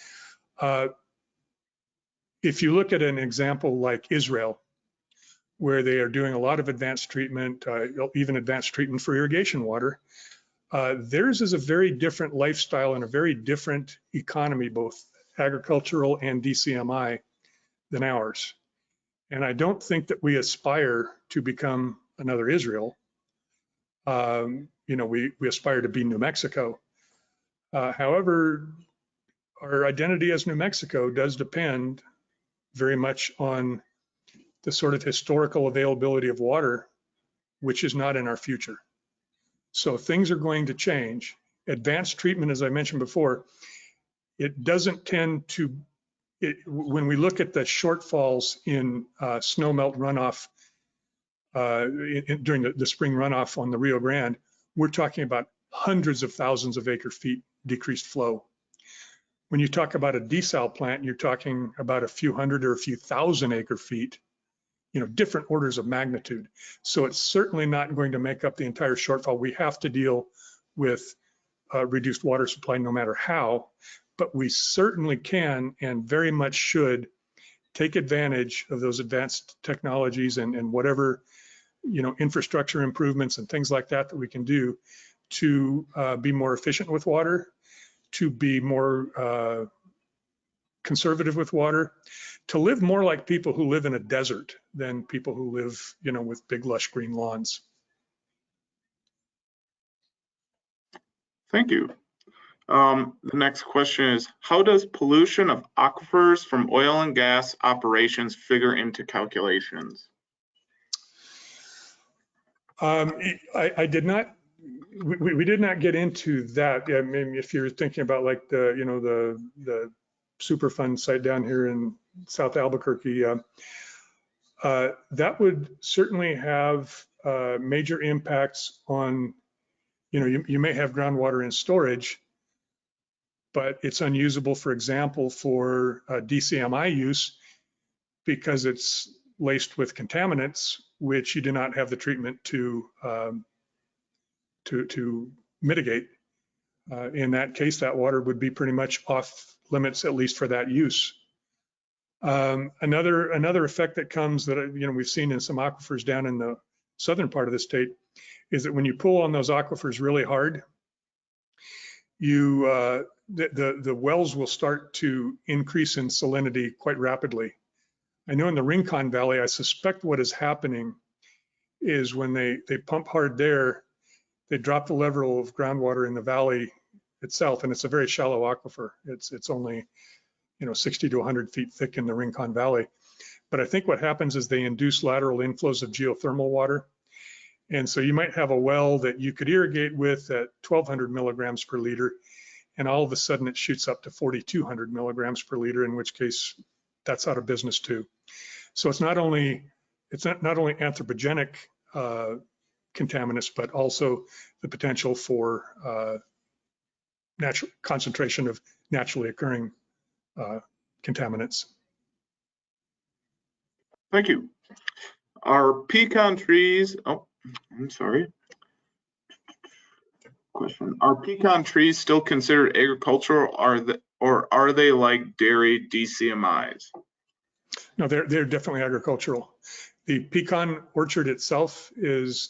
If you look at an example like Israel, where they are doing a lot of advanced treatment, even advanced treatment for irrigation water, theirs is a very different lifestyle and a very different economy, both agricultural and DCMI, than ours. And I don't think that we aspire to become another Israel. You know, we aspire to be New Mexico. However, our identity as New Mexico does depend very much on the sort of historical availability of water, which is not in our future. So things are going to change. Advanced treatment, as I mentioned before, it doesn't tend to, when we look at the shortfalls in snowmelt runoff during the spring runoff on the Rio Grande, we're talking about hundreds of thousands of acre feet decreased flow. When you talk about a desal plant, you're talking about a few hundred or a few thousand acre feet, you know, different orders of magnitude. So it's certainly not going to make up the entire shortfall. We have to deal with reduced water supply no matter how, but we certainly can and very much should take advantage of those advanced technologies and whatever, you know, infrastructure improvements and things like that that we can do to be more efficient with water, to be more conservative with water, to live more like people who live in a desert than people who live, you know, with big lush green lawns. Thank you. The next question is, how does pollution of aquifers from oil and gas operations figure into calculations? I did not, we did not get into that. I mean, if you're thinking about like the, you know, the Superfund site down here in South Albuquerque, that would certainly have major impacts on, you know, you may have groundwater in storage, but it's unusable, for example, for DCMI use because it's laced with contaminants, which you do not have the treatment to mitigate. In that case, that water would be pretty much off limits, at least for that use. Another effect that comes that, you know, we've seen in some aquifers down in the southern part of the state is that when you pull on those aquifers really hard, the wells will start to increase in salinity quite rapidly. I know in the Rincon Valley, I suspect what is happening is when they pump hard there, they drop the level of groundwater in the valley itself, and it's a very shallow aquifer. It's only, you know, 60 to 100 feet thick in the Rincon Valley. But I think what happens is they induce lateral inflows of geothermal water. And so you might have a well that you could irrigate with at 1,200 milligrams per liter, and all of a sudden it shoots up to 4,200 milligrams per liter, in which case that's out of business too. So it's not only anthropogenic contaminants, but also the potential for natural concentration of naturally occurring contaminants. Thank you. Are pecan trees, oh, I'm sorry. Question. Are pecan trees still considered agricultural, or are they like dairy DCMIs? No, they're definitely agricultural. The pecan orchard itself is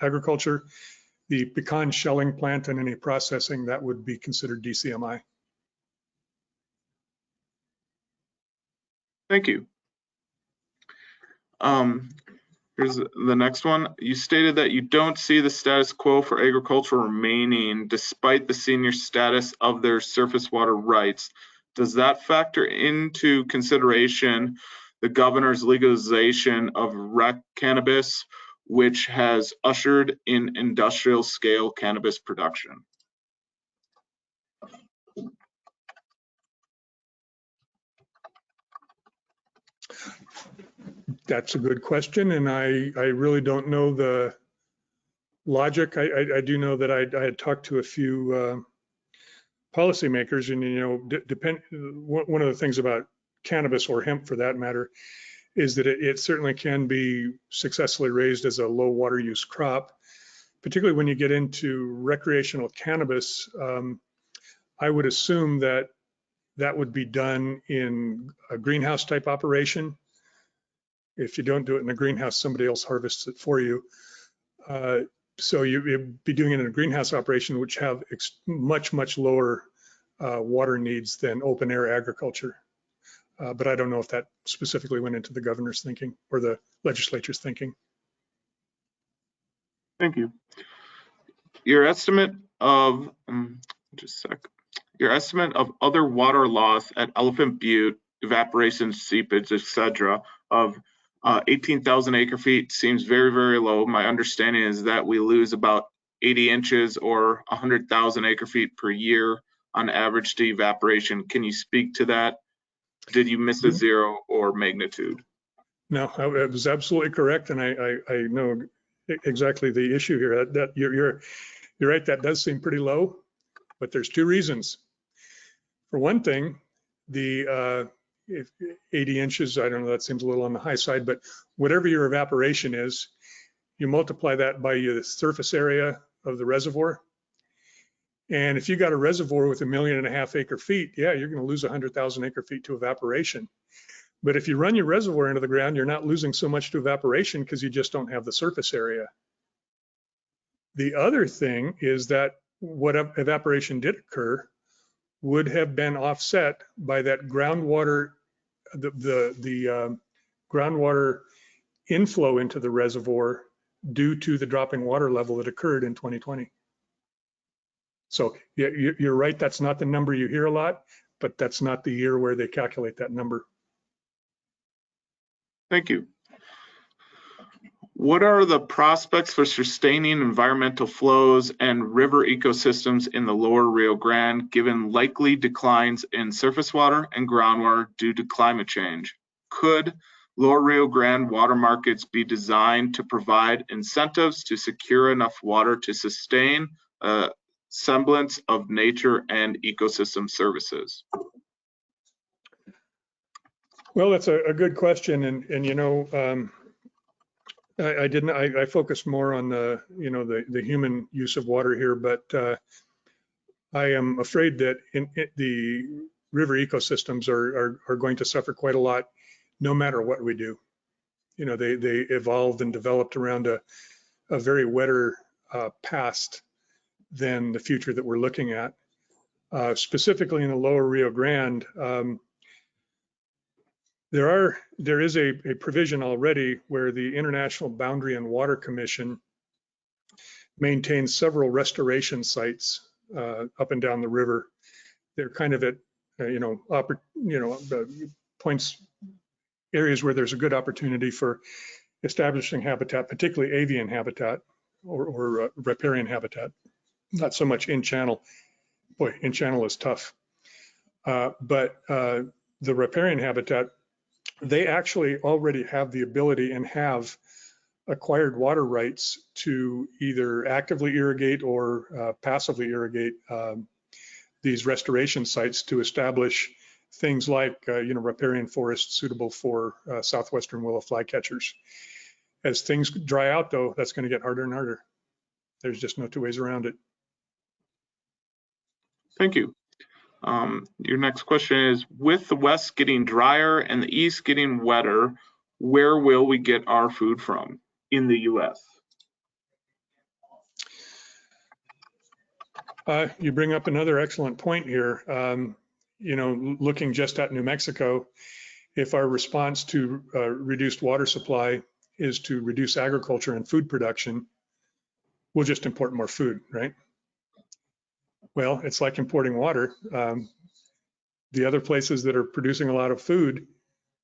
agriculture. The pecan shelling plant and any processing, that would be considered DCMI. Thank you. Here's the next one. You stated that you don't see the status quo for agriculture remaining despite the senior status of their surface water rights. Does that factor into consideration the governor's legalization of rec cannabis, which has ushered in industrial scale cannabis production? That's a good question, and I really don't know the logic. I do know that I had talked to a few policymakers, and one of the things about cannabis, or hemp for that matter, is that it certainly can be successfully raised as a low water use crop, particularly when you get into recreational cannabis. I would assume that that would be done in a greenhouse type operation. If you don't do it in a greenhouse, somebody else harvests it for you. So you'd be doing it in a greenhouse operation, which have much lower water needs than open air agriculture. But I don't know if that specifically went into the governor's thinking or the legislature's thinking. Thank you. Your estimate of, just a sec. Your estimate of other water loss at Elephant Butte, evaporation, seepage, etc., of 18,000 acre feet seems very low. My understanding is that we lose about 80 inches or 100,000 acre feet per year on average to evaporation. Can you speak to that? Did you miss a zero or magnitude? No, it was absolutely correct, and I know exactly the issue here. That you're right. That does seem pretty low, but there's two reasons. For one thing, the 80 inches, I don't know, that seems a little on the high side, but whatever your evaporation is, you multiply that by the surface area of the reservoir. And if you got a reservoir with 1.5 million acre feet, yeah, you're going to lose 100,000 acre feet to evaporation. But if you run your reservoir into the ground, you're not losing so much to evaporation because you just don't have the surface area. The other thing is that what evaporation did occur would have been offset by that groundwater, the groundwater inflow into the reservoir due to the dropping water level that occurred in 2020. So yeah, you're right, that's not the number you hear a lot, but that's not the year where they calculate that number. Thank you. What are the prospects for sustaining environmental flows and river ecosystems in the lower Rio Grande, given likely declines in surface water and groundwater due to climate change? Could lower Rio Grande water markets be designed to provide incentives to secure enough water to sustain a semblance of nature and ecosystem services? Well, that's a good question, and you know, I focused more on the human use of water here, but I am afraid that the river ecosystems are going to suffer quite a lot, no matter what we do. You know, they evolved and developed around a very wetter past than the future that we're looking at. Specifically in the lower Rio Grande, there is a provision already where the International Boundary and Water Commission maintains several restoration sites up and down the river. They're kind of at points, areas where there's a good opportunity for establishing habitat, particularly avian habitat or riparian habitat. Not so much in channel. Boy, in channel is tough. But the riparian habitat, they actually already have the ability and have acquired water rights to either actively irrigate or passively irrigate these restoration sites to establish things like, riparian forests suitable for southwestern willow flycatchers. As things dry out, though, that's going to get harder and harder. There's just no two ways around it. Thank you. Your next question is, with the west getting drier and the east getting wetter, where will we get our food from in the U.S.? You bring up another excellent point here. Looking just at New Mexico, if our response to reduced water supply is to reduce agriculture and food production, we'll just import more food, right? Well, it's like importing water. The other places that are producing a lot of food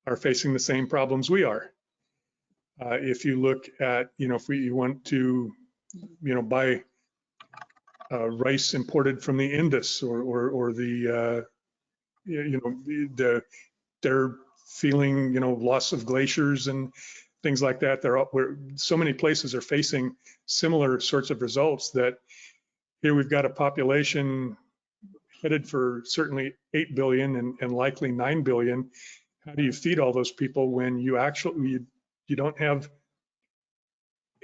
are facing the same problems we are. If you look at, if you want to, buy rice imported from the Indus or the, they're feeling, loss of glaciers and things like that. So many places are facing similar sorts of results that here we've got a population headed for certainly 8 billion and likely 9 billion. How do you feed all those people when you actually, you don't have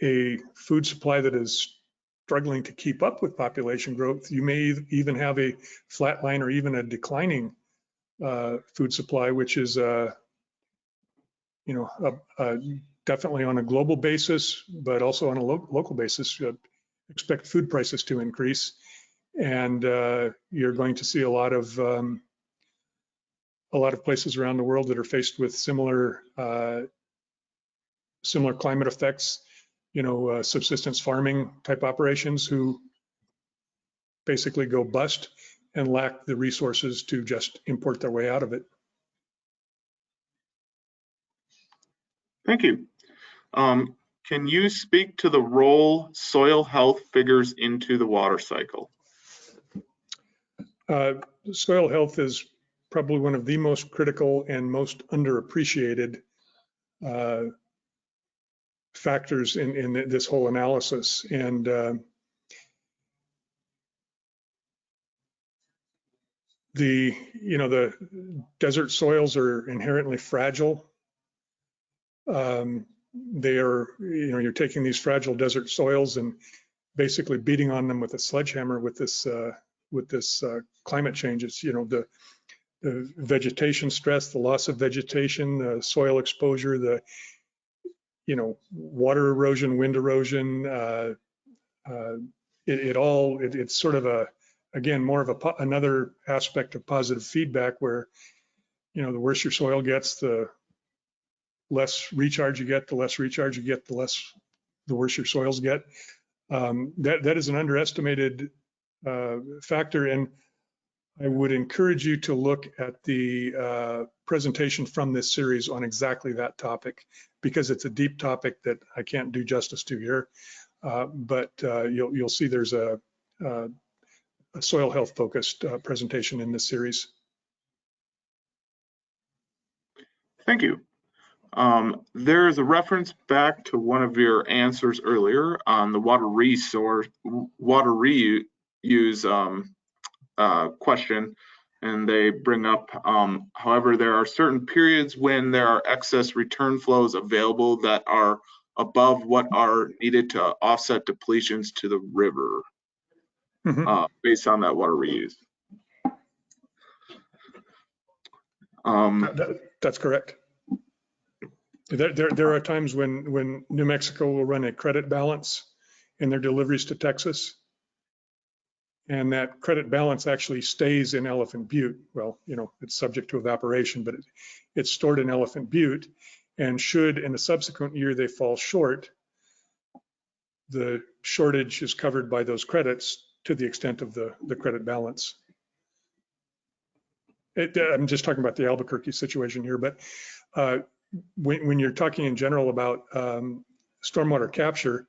a food supply that is struggling to keep up with population growth? You may even have a flat line or even a declining food supply, which is, definitely on a global basis, but also on a local basis. Expect food prices to increase, and you're going to see a lot of places around the world that are faced with similar climate effects. Subsistence farming type operations who basically go bust and lack the resources to just import their way out of it. Thank you. Can you speak to the role soil health figures into the water cycle? Soil health is probably one of the most critical and most underappreciated factors in this whole analysis. And the desert soils are inherently fragile. They are, you're taking these fragile desert soils and basically beating on them with a sledgehammer with this climate change. It's, the vegetation stress, the loss of vegetation, the soil exposure, the, water erosion, wind erosion, it's sort of again, more of another aspect of positive feedback where, the worse your soil gets, the less recharge you get, the worse your soils get. That is an underestimated factor, and I would encourage you to look at the presentation from this series on exactly that topic, because it's a deep topic that I can't do justice to here. But you'll see there's a soil health focused presentation in this series. Thank you. There is a reference back to one of your answers earlier on the water reuse question, and they bring up, however, there are certain periods when there are excess return flows available that are above what are needed to offset depletions to the river, based on that water reuse. That's correct. There are times when New Mexico will run a credit balance in their deliveries to Texas, and that credit balance actually stays in Elephant Butte. Well, it's subject to evaporation, but it's stored in Elephant Butte, and should in the subsequent year they fall short, the shortage is covered by those credits to the extent of the credit balance. I'm just talking about the Albuquerque situation here, but when you're talking in general about stormwater capture,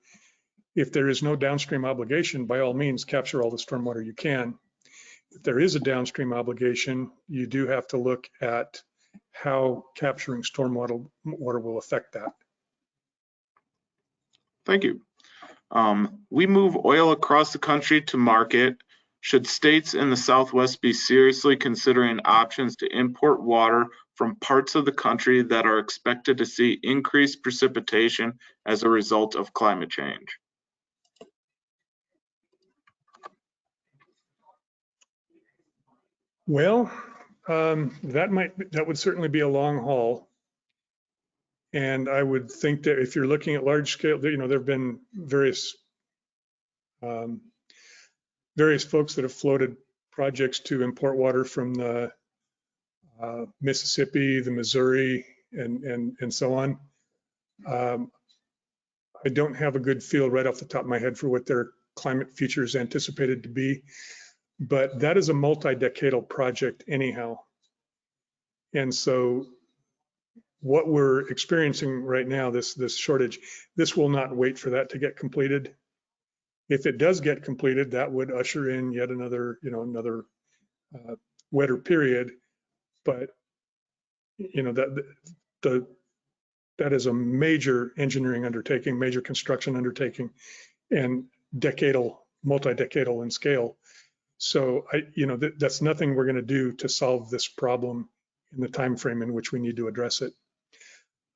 if there is no downstream obligation, by all means, capture all the stormwater you can. If there is a downstream obligation, you do have to look at how capturing stormwater will affect that. Thank you. We move oil across the country to market. Should states in the Southwest be seriously considering options to import water from parts of the country that are expected to see increased precipitation as a result of climate change? Well, that would certainly be a long haul. And I would think that if you're looking at large scale, there have been various folks that have floated projects to import water from the Mississippi, the Missouri, and so on. I don't have a good feel right off the top of my head for what their climate future is anticipated to be, but that is a multi-decadal project anyhow. And so what we're experiencing right now, this shortage, this will not wait for that to get completed. If it does get completed, that would usher in yet another wetter period. But that is a major engineering undertaking, major construction undertaking, and multi-decadal in scale. So that's nothing we're going to do to solve this problem in the time frame in which we need to address it.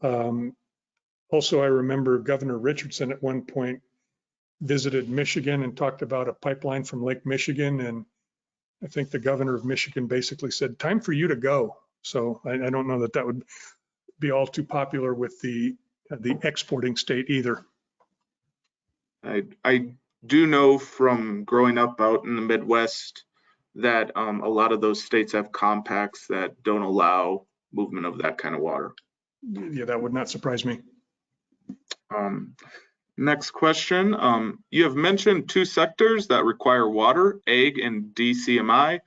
Also, I remember Governor Richardson at one point visited Michigan and talked about a pipeline from Lake Michigan, and I think the governor of Michigan basically said, "Time for you to go." So I don't know that would be all too popular with the exporting state either. I do know from growing up out in the Midwest that a lot of those states have compacts that don't allow movement of that kind of water. Yeah, that would not surprise me. Next question. You have mentioned two sectors that require water, ag and DCMI.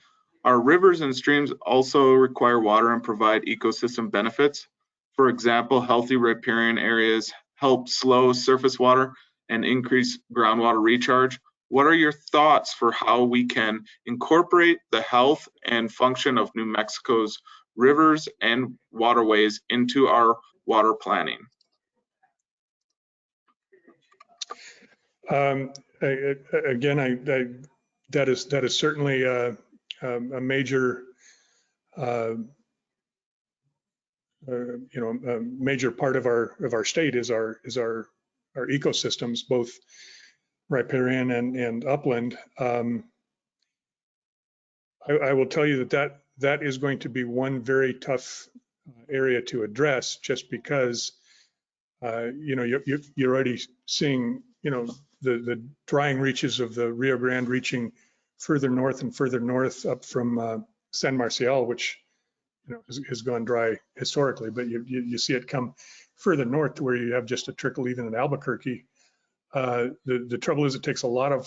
Our rivers and streams also require water and provide ecosystem benefits. For example, healthy riparian areas help slow surface water and increase groundwater recharge. What are your thoughts for how we can incorporate the health and function of New Mexico's rivers and waterways into our water planning? Again, that is certainly a major a major part of our state is our ecosystems, both riparian and upland. I will tell you that is going to be one very tough area to address, just because you're already seeing the drying reaches of the Rio Grande reaching further north and further north up from San Marcial, which has gone dry historically, but you see it come further north to where you have just a trickle even in Albuquerque. The trouble is it takes a lot of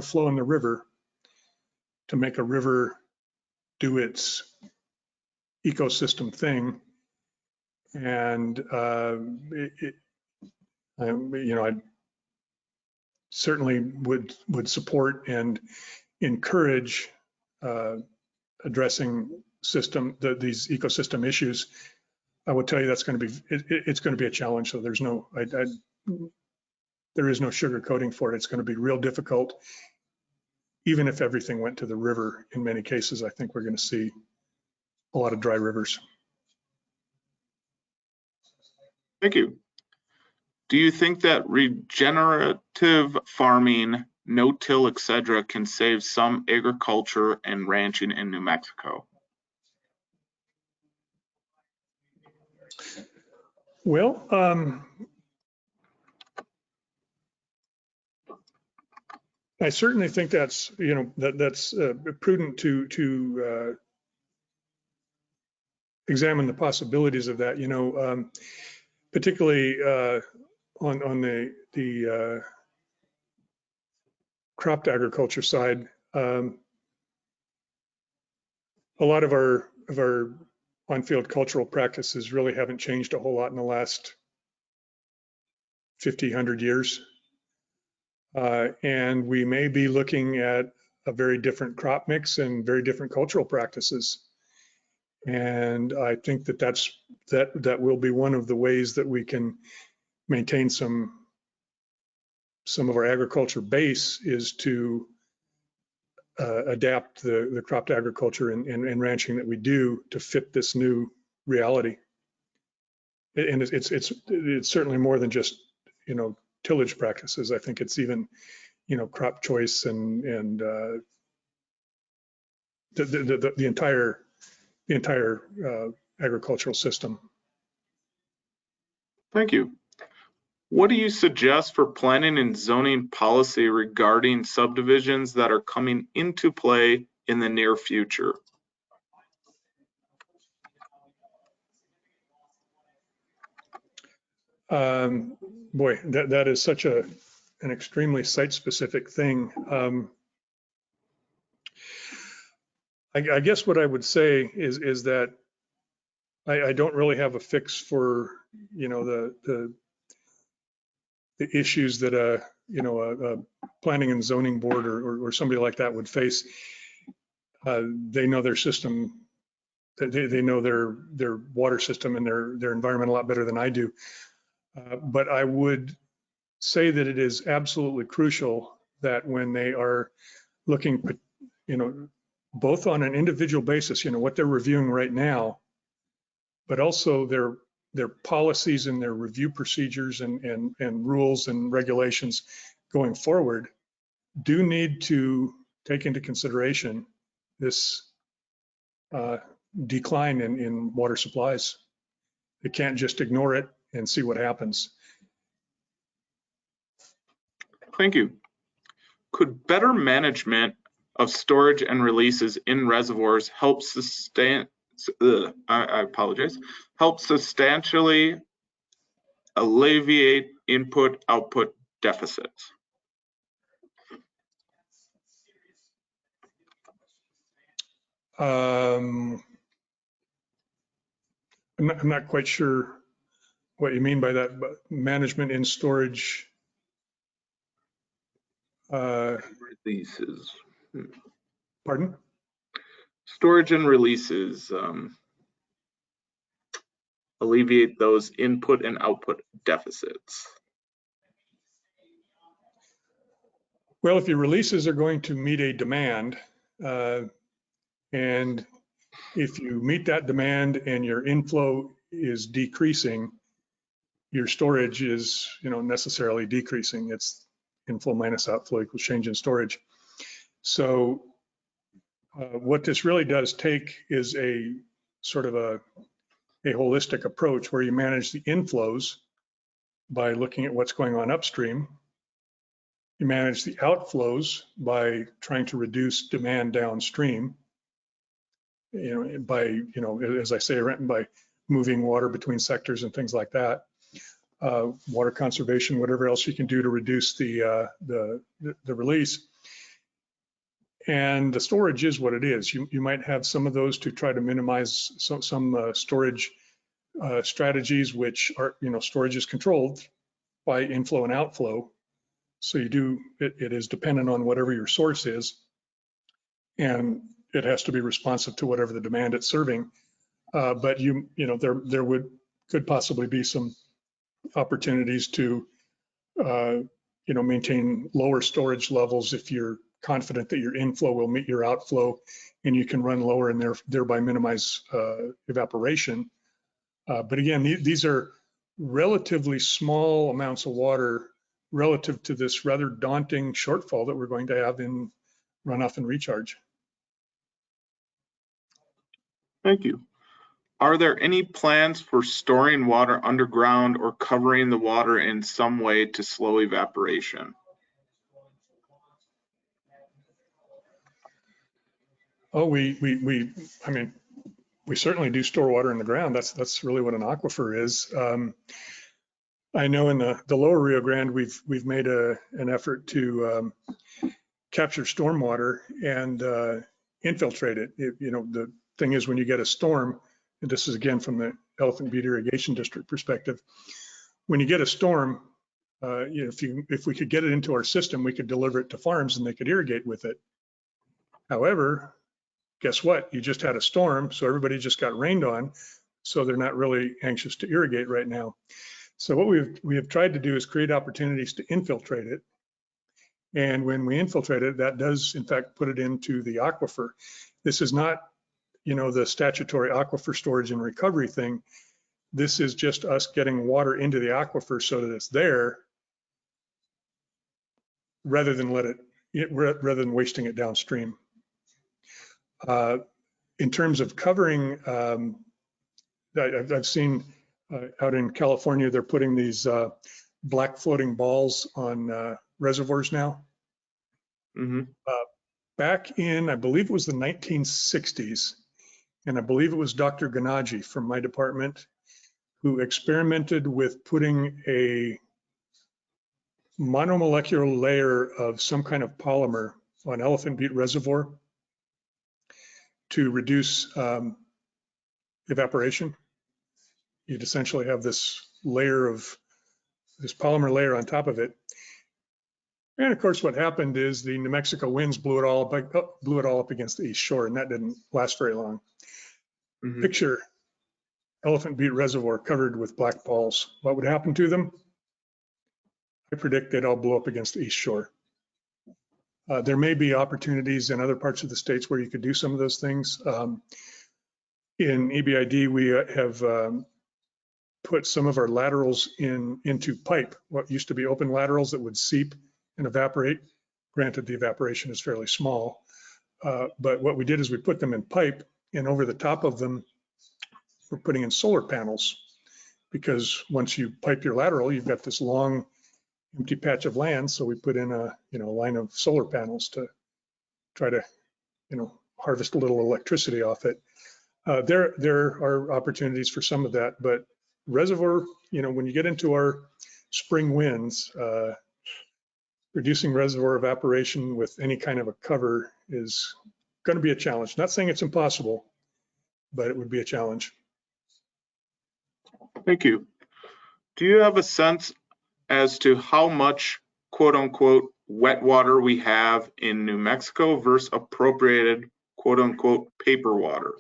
flow in the river to make a river do its ecosystem thing, and I certainly would support and encourage addressing these ecosystem issues. I will tell you it's going to be a challenge. So there is no sugarcoating for it. It's going to be real difficult. Even if everything went to the river, in many cases, I think we're going to see a lot of dry rivers. Thank you. Do you think that regenerative farming, no-till, etc., can save some agriculture and ranching in New Mexico? Well, I certainly think that's that's prudent to examine the possibilities of that. Particularly on the crop to agriculture side. A lot of our on-field cultural practices really haven't changed a whole lot in the last 50, 100 years. And we may be looking at a very different crop mix and very different cultural practices. And I think that will be one of the ways that we can maintain some some of our agriculture base is to adapt the crop to agriculture and ranching that we do to fit this new reality. And it's certainly more than just, you know, tillage practices. I think it's even, you know, crop choice and the entire agricultural system. Thank you. What do you suggest for planning and zoning policy regarding subdivisions that are coming into play in the near future? Boy, that is such an extremely site-specific thing. I guess what I would say is that I don't really have a fix for, you know, the issues that you know, a planning and zoning board or somebody like that would face. They know their system, they know their water system and their environment a lot better than I do. But I would say that it is absolutely crucial that when they are looking, you know, both on an individual basis, you know, what they're reviewing right now, but also their policies and their review procedures and rules and regulations going forward do need to take into consideration this decline in water supplies. They can't just ignore it and see what happens. Thank you. Could better management of storage and releases in reservoirs help help substantially alleviate input-output deficits? I'm not quite sure what you mean by that, but management in storage. Releases. Pardon? Storage and releases. Alleviate those input and output deficits. Well, if your releases are going to meet a demand, and if you meet that demand and your inflow is decreasing, your storage is, you know, necessarily decreasing. It's inflow minus outflow equals change in storage. So what this really does take is a sort of a holistic approach where you manage the inflows by looking at what's going on upstream. You manage the outflows by trying to reduce demand downstream, you know, by, you know, as I say, by moving water between sectors and things like that. Water conservation, whatever else you can do to reduce the release. And the storage is what it is. You might have some of those to try to minimize some storage strategies, which are, you know, storage is controlled by inflow and outflow. So you do, it is dependent on whatever your source is, and it has to be responsive to whatever the demand it's serving. But you know, there could possibly be some opportunities to, you know, maintain lower storage levels if you're confident that your inflow will meet your outflow, and you can run lower and thereby minimize evaporation. But again, these are relatively small amounts of water relative to this rather daunting shortfall that we're going to have in runoff and recharge. Thank you. Are there any plans for storing water underground or covering the water in some way to slow evaporation? Oh, I mean, we certainly do store water in the ground. That's really what an aquifer is. I know in the lower Rio Grande, we've made an effort to capture stormwater and infiltrate it. You know, the thing is, when you get a storm, and this is again from the Elephant Butte Irrigation District perspective, when you get a storm, you know, if we could get it into our system, we could deliver it to farms and they could irrigate with it. However, guess what? You just had a storm, so everybody just got rained on, so they're not really anxious to irrigate right now. So what we have tried to do is create opportunities to infiltrate it. And when we infiltrate it, that does in fact put it into the aquifer. This is not, the statutory aquifer storage and recovery thing. This is just us getting water into the aquifer so that it's there, rather than rather than wasting it downstream. In terms of covering, I've seen out in California, they're putting these black floating balls on reservoirs now. Mm-hmm. Back in, I believe it was the 1960s, and I believe it was Dr. Ganaji from my department who experimented with putting a monomolecular layer of some kind of polymer on Elephant Butte Reservoir to reduce evaporation. You'd essentially have this polymer layer on top of it. And of course, what happened is the New Mexico winds blew it all up against the east shore, and that didn't last very long. Mm-hmm. Picture Elephant Butte Reservoir covered with black balls. What would happen to them? I predict they'd all blow up against the east shore. There may be opportunities in other parts of the states where you could do some of those things. In EBID, we have put some of our laterals into pipe, what used to be open laterals that would seep and evaporate. Granted, the evaporation is fairly small, but what we did is we put them in pipe, and over the top of them, we're putting in solar panels, because once you pipe your lateral, you've got this long empty patch of land. So we put in a line of solar panels to try to harvest a little electricity off it. There are opportunities for some of that, but reservoir, when you get into our spring winds, reducing reservoir evaporation with any kind of a cover is going to be a challenge. Not saying it's impossible, but it would be a challenge. Thank you. Do you have a sense as to how much quote unquote wet water we have in New Mexico versus appropriated quote unquote paper water?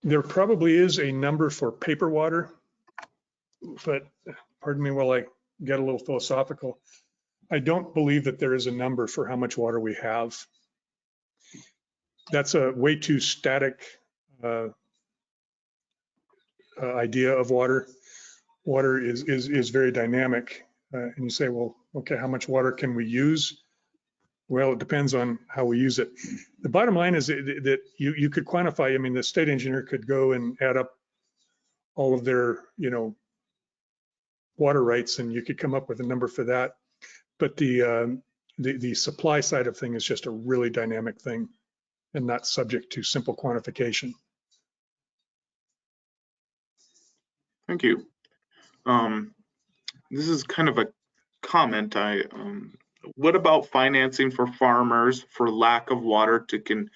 There probably is a number for paper water, but pardon me while I get a little philosophical. I don't believe that there is a number for how much water we have. That's a way too static idea of water. Water is very dynamic, and you say, well, okay, how much water can we use? Well, it depends on how we use it. The bottom line is that you could quantify. I mean, the state engineer could go and add up all of their, water rights, and you could come up with a number for that. But the supply side of thing is just a really dynamic thing, and not subject to simple quantification. Thank you. This is kind of a comment. What about financing for farmers for lack of water to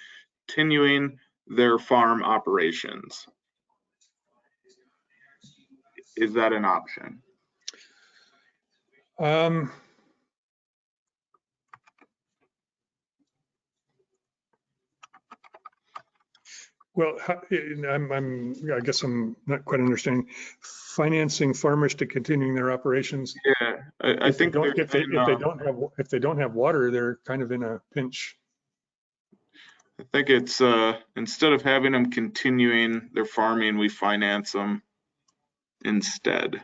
continuing their farm operations? Is that an option? Well, I guess I'm not quite understanding. Financing farmers to continuing their operations. Yeah, I think if they don't have water, they're kind of in a pinch. I think it's instead of having them continuing their farming, we finance them instead.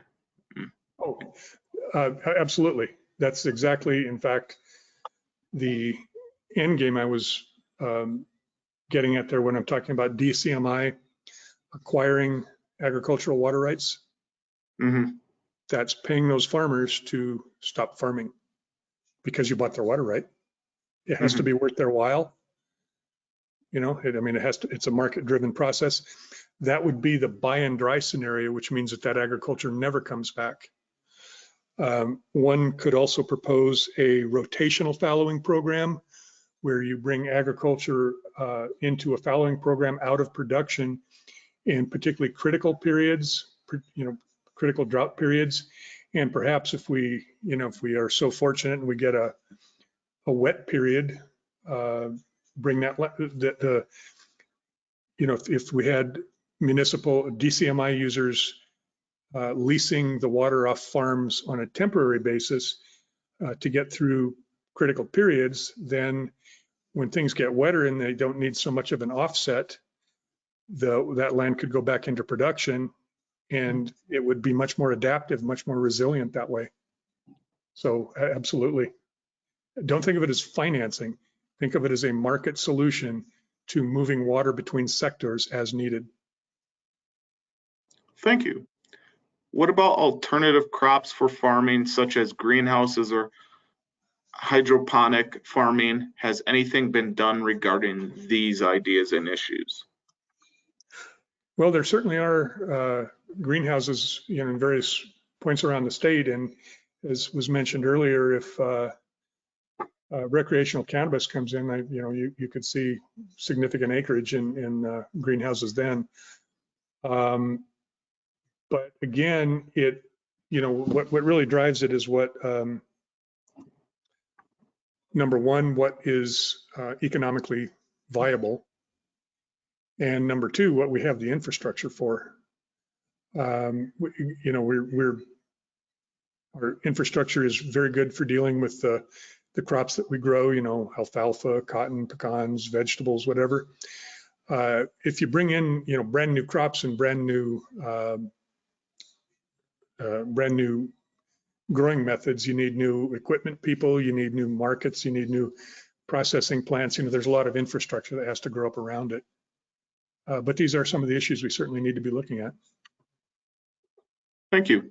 Oh, absolutely. That's exactly, in fact, the end game I was getting at there when I'm talking about DCMI acquiring agricultural water rights. Mm-hmm. That's paying those farmers to stop farming because you bought their water right. It has to be worth their while. It's a market-driven process. That would be the buy and dry scenario, which means that agriculture never comes back. One could also propose a rotational fallowing program where you bring agriculture into a fallowing program out of production in particularly critical periods, critical drought periods. And perhaps if we are so fortunate and we get a wet period, bring that, if we had municipal DCMI users leasing the water off farms on a temporary basis to get through critical periods, then when things get wetter and they don't need so much of an offset, that land could go back into production, and it would be much more adaptive, much more resilient that way. So absolutely. Don't think of it as financing. Think of it as a market solution to moving water between sectors as needed. Thank you. What about alternative crops for farming, such as greenhouses or hydroponic farming? Has anything been done regarding these ideas and issues? Well, there certainly are greenhouses, in various points around the state, and as was mentioned earlier, if recreational cannabis comes in, you could see significant acreage in greenhouses then. But again, what really drives it is what, number one, what is economically viable, and number two, what we have the infrastructure for. Our infrastructure is very good for dealing with the crops that we grow, alfalfa, cotton, pecans, vegetables, whatever. If you bring in, brand new crops and brand new growing methods, you need new equipment people, you need new markets, you need new processing plants. There's a lot of infrastructure that has to grow up around it. But these are some of the issues we certainly need to be looking at. Thank you.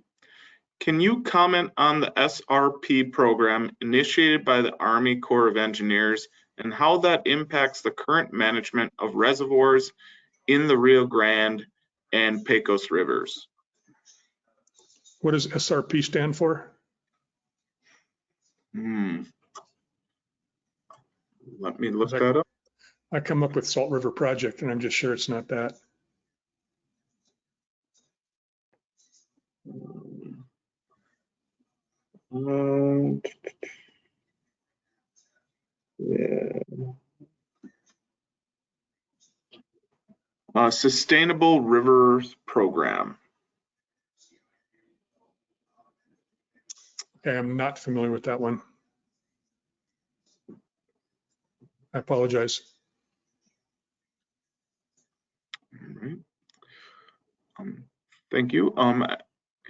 Can you comment on the SRP program initiated by the Army Corps of Engineers and how that impacts the current management of reservoirs in the Rio Grande and Pecos rivers? What does SRP stand for? Let me look that up. I come up with Salt River Project, and I'm just sure it's not that. Sustainable Rivers Program. Okay, I'm not familiar with that one. I apologize. All right. Thank you.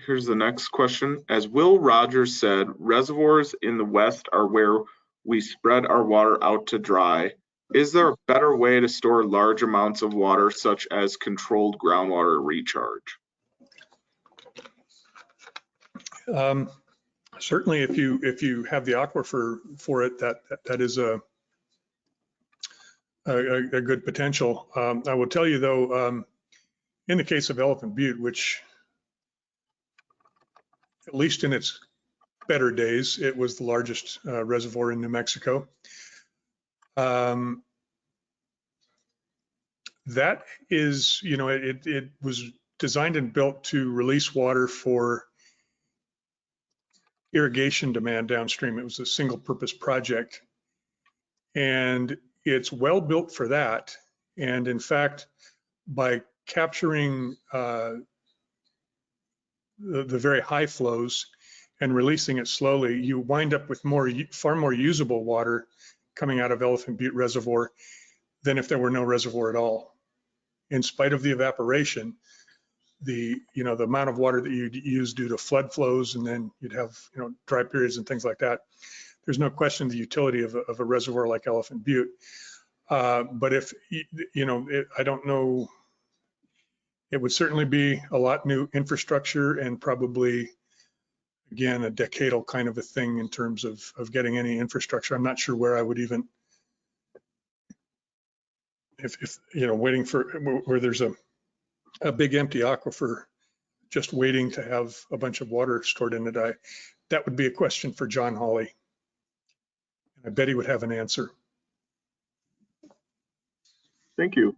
Here's the next question. As Will Rogers said, reservoirs in the West are where we spread our water out to dry. Is there a better way to store large amounts of water, such as controlled groundwater recharge? Certainly, if you have the aquifer for it, that is a good potential. I will tell you though, in the case of Elephant Butte, which at least in its better days, it was the largest reservoir in New Mexico. That is, it was designed and built to release water for irrigation demand downstream. It was a single purpose project, and it's well built for that. And in fact, by capturing the very high flows and releasing it slowly, you wind up with far more usable water coming out of Elephant Butte Reservoir than if there were no reservoir at all. In spite of the evaporation, the amount of water that you'd use due to flood flows, and then you'd have dry periods and things like that. There's no question the utility of a reservoir like Elephant Butte. But if I don't know, it would certainly be a lot new infrastructure and probably, again, a decadal kind of a thing in terms of getting any infrastructure. I'm not sure where I would even, if waiting for where there's a big empty aquifer just waiting to have a bunch of water stored in it. That would be a question for John Hawley. I bet he would have an answer. Thank you.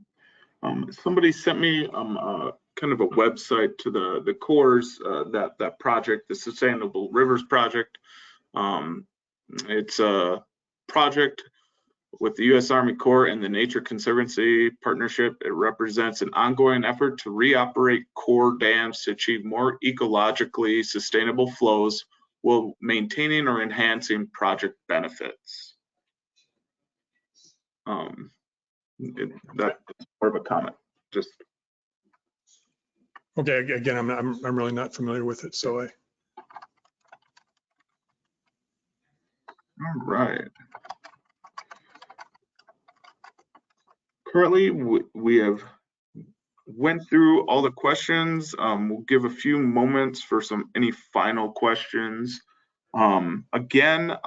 Somebody sent me kind of a website to the Corps, that project, the Sustainable Rivers Project. It's a project with the U.S. Army Corps and the Nature Conservancy Partnership, it represents an ongoing effort to reoperate core dams to achieve more ecologically sustainable flows while maintaining or enhancing project benefits. That's more of a comment. Just Okay. Again, I'm really not familiar with it, so I. all right. Currently, we have went through all the questions. We'll give a few moments for any final questions. Again,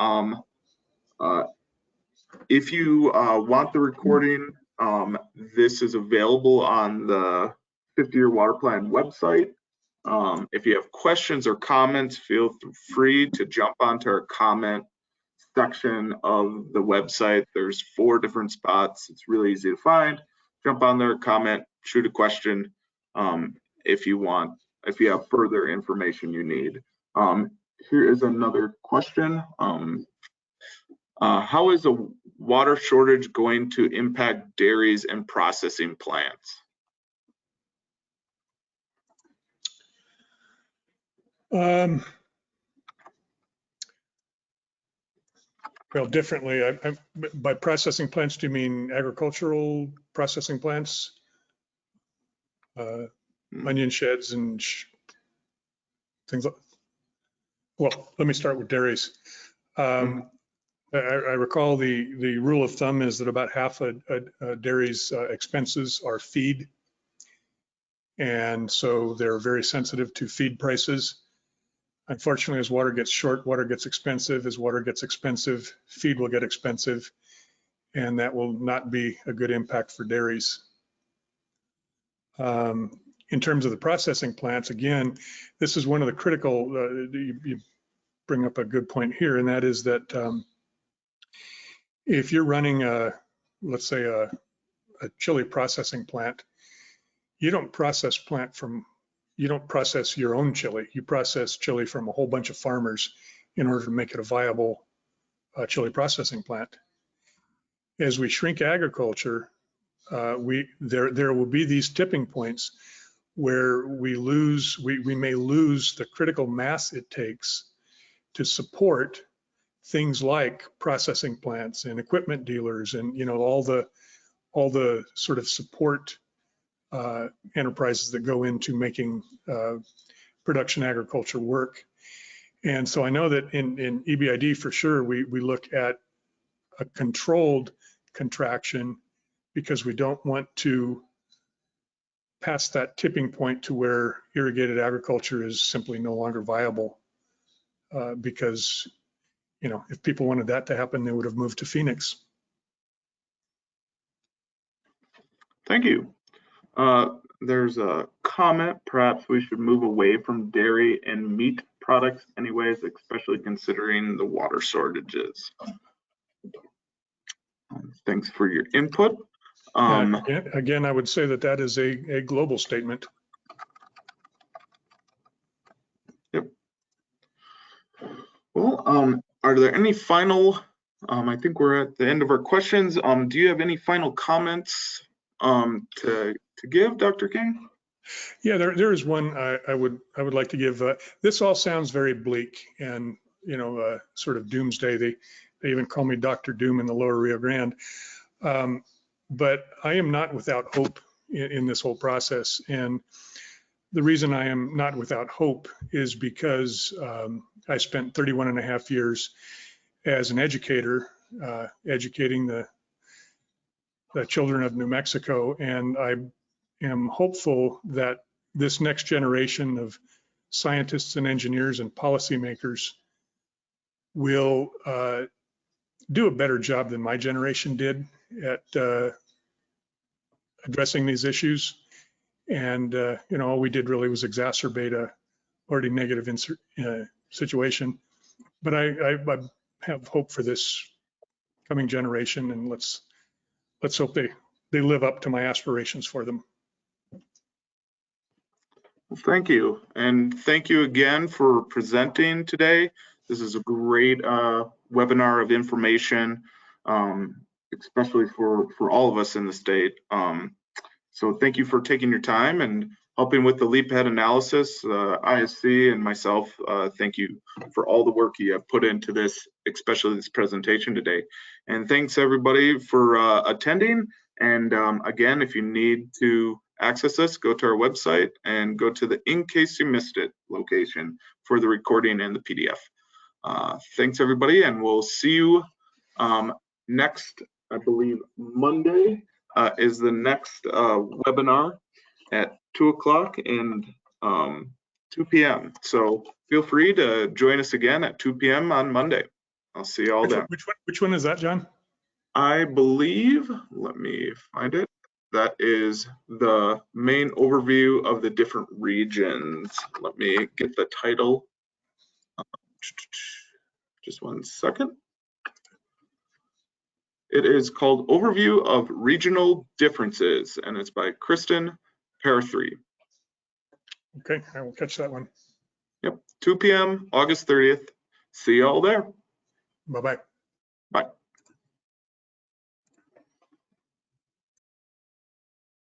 if you want the recording, this is available on the 50-year water plan website. If you have questions or comments, feel free to jump onto our comment section of the website. There's 4 different spots. It's really easy to find. Jump on there, comment, shoot a question if you have further information you need. Here is another question. How is a water shortage going to impact dairies and processing plants? Well, differently. By processing plants, do you mean agricultural processing plants? Onion sheds and things like. Well, let me start with dairies. I recall the rule of thumb is that about half a dairy's expenses are feed. And so they're very sensitive to feed prices. Unfortunately, as water gets short, water gets expensive. As water gets expensive, feed will get expensive. And that will not be a good impact for dairies. In terms of the processing plants, again, this is one of the critical, you bring up a good point here, and that is that if you're running let's say a chili processing plant, you don't process your own chili. You process chili from a whole bunch of farmers in order to make it a viable chili processing plant. As we shrink agriculture, there will be these tipping points where we may lose the critical mass it takes to support things like processing plants and equipment dealers and all the sort of support enterprises that go into making production agriculture work. And so I know that in EBID for sure, we look at a controlled contraction because we don't want to pass that tipping point to where irrigated agriculture is simply no longer viable. Because, if people wanted that to happen, they would have moved to Phoenix. Thank you. There's a comment, perhaps we should move away from dairy and meat products anyways, especially considering the water shortages. Thanks for your input. Again, I would say that is a global statement. Yep. Well, are there any final, I think we're at the end of our questions. Do you have any final comments to give, Dr. King? Yeah, there is one I would like to give. This all sounds very bleak and sort of doomsday. They even call me Dr. Doom in the Lower Rio Grande. But I am not without hope in this whole process. And the reason I am not without hope is because I spent 31 and a half years as an educator, educating the children of New Mexico. And I am hopeful that this next generation of scientists and engineers and policymakers will do a better job than my generation did at addressing these issues. And all we did really was exacerbate a already negative situation. But I have hope for this coming generation, and let's hope they live up to my aspirations for them. Well, thank you. And thank you again for presenting today. This is a great webinar of information. especially for all of us in the state. So thank you for taking your time and helping with the leap ahead analysis. ISC and myself, thank you for all the work you have put into this, especially this presentation today. And thanks everybody for attending. And again, if you need to access this, go to our website and go to the In Case You Missed It location for the recording and the PDF. Thanks everybody, and we'll see you next, I believe Monday is the next webinar at 2 o'clock and 2 p.m. So feel free to join us again at 2 p.m. on Monday. I'll see you all then. Which one is that, John? I believe, let me find it. That is the main overview of the different regions. Let me get the title. Just one second. It is called Overview of Regional Differences, and it's by Kristen Pair3. Okay, I will catch that one. Yep, 2 p.m., August 30th. See you all there. Bye-bye.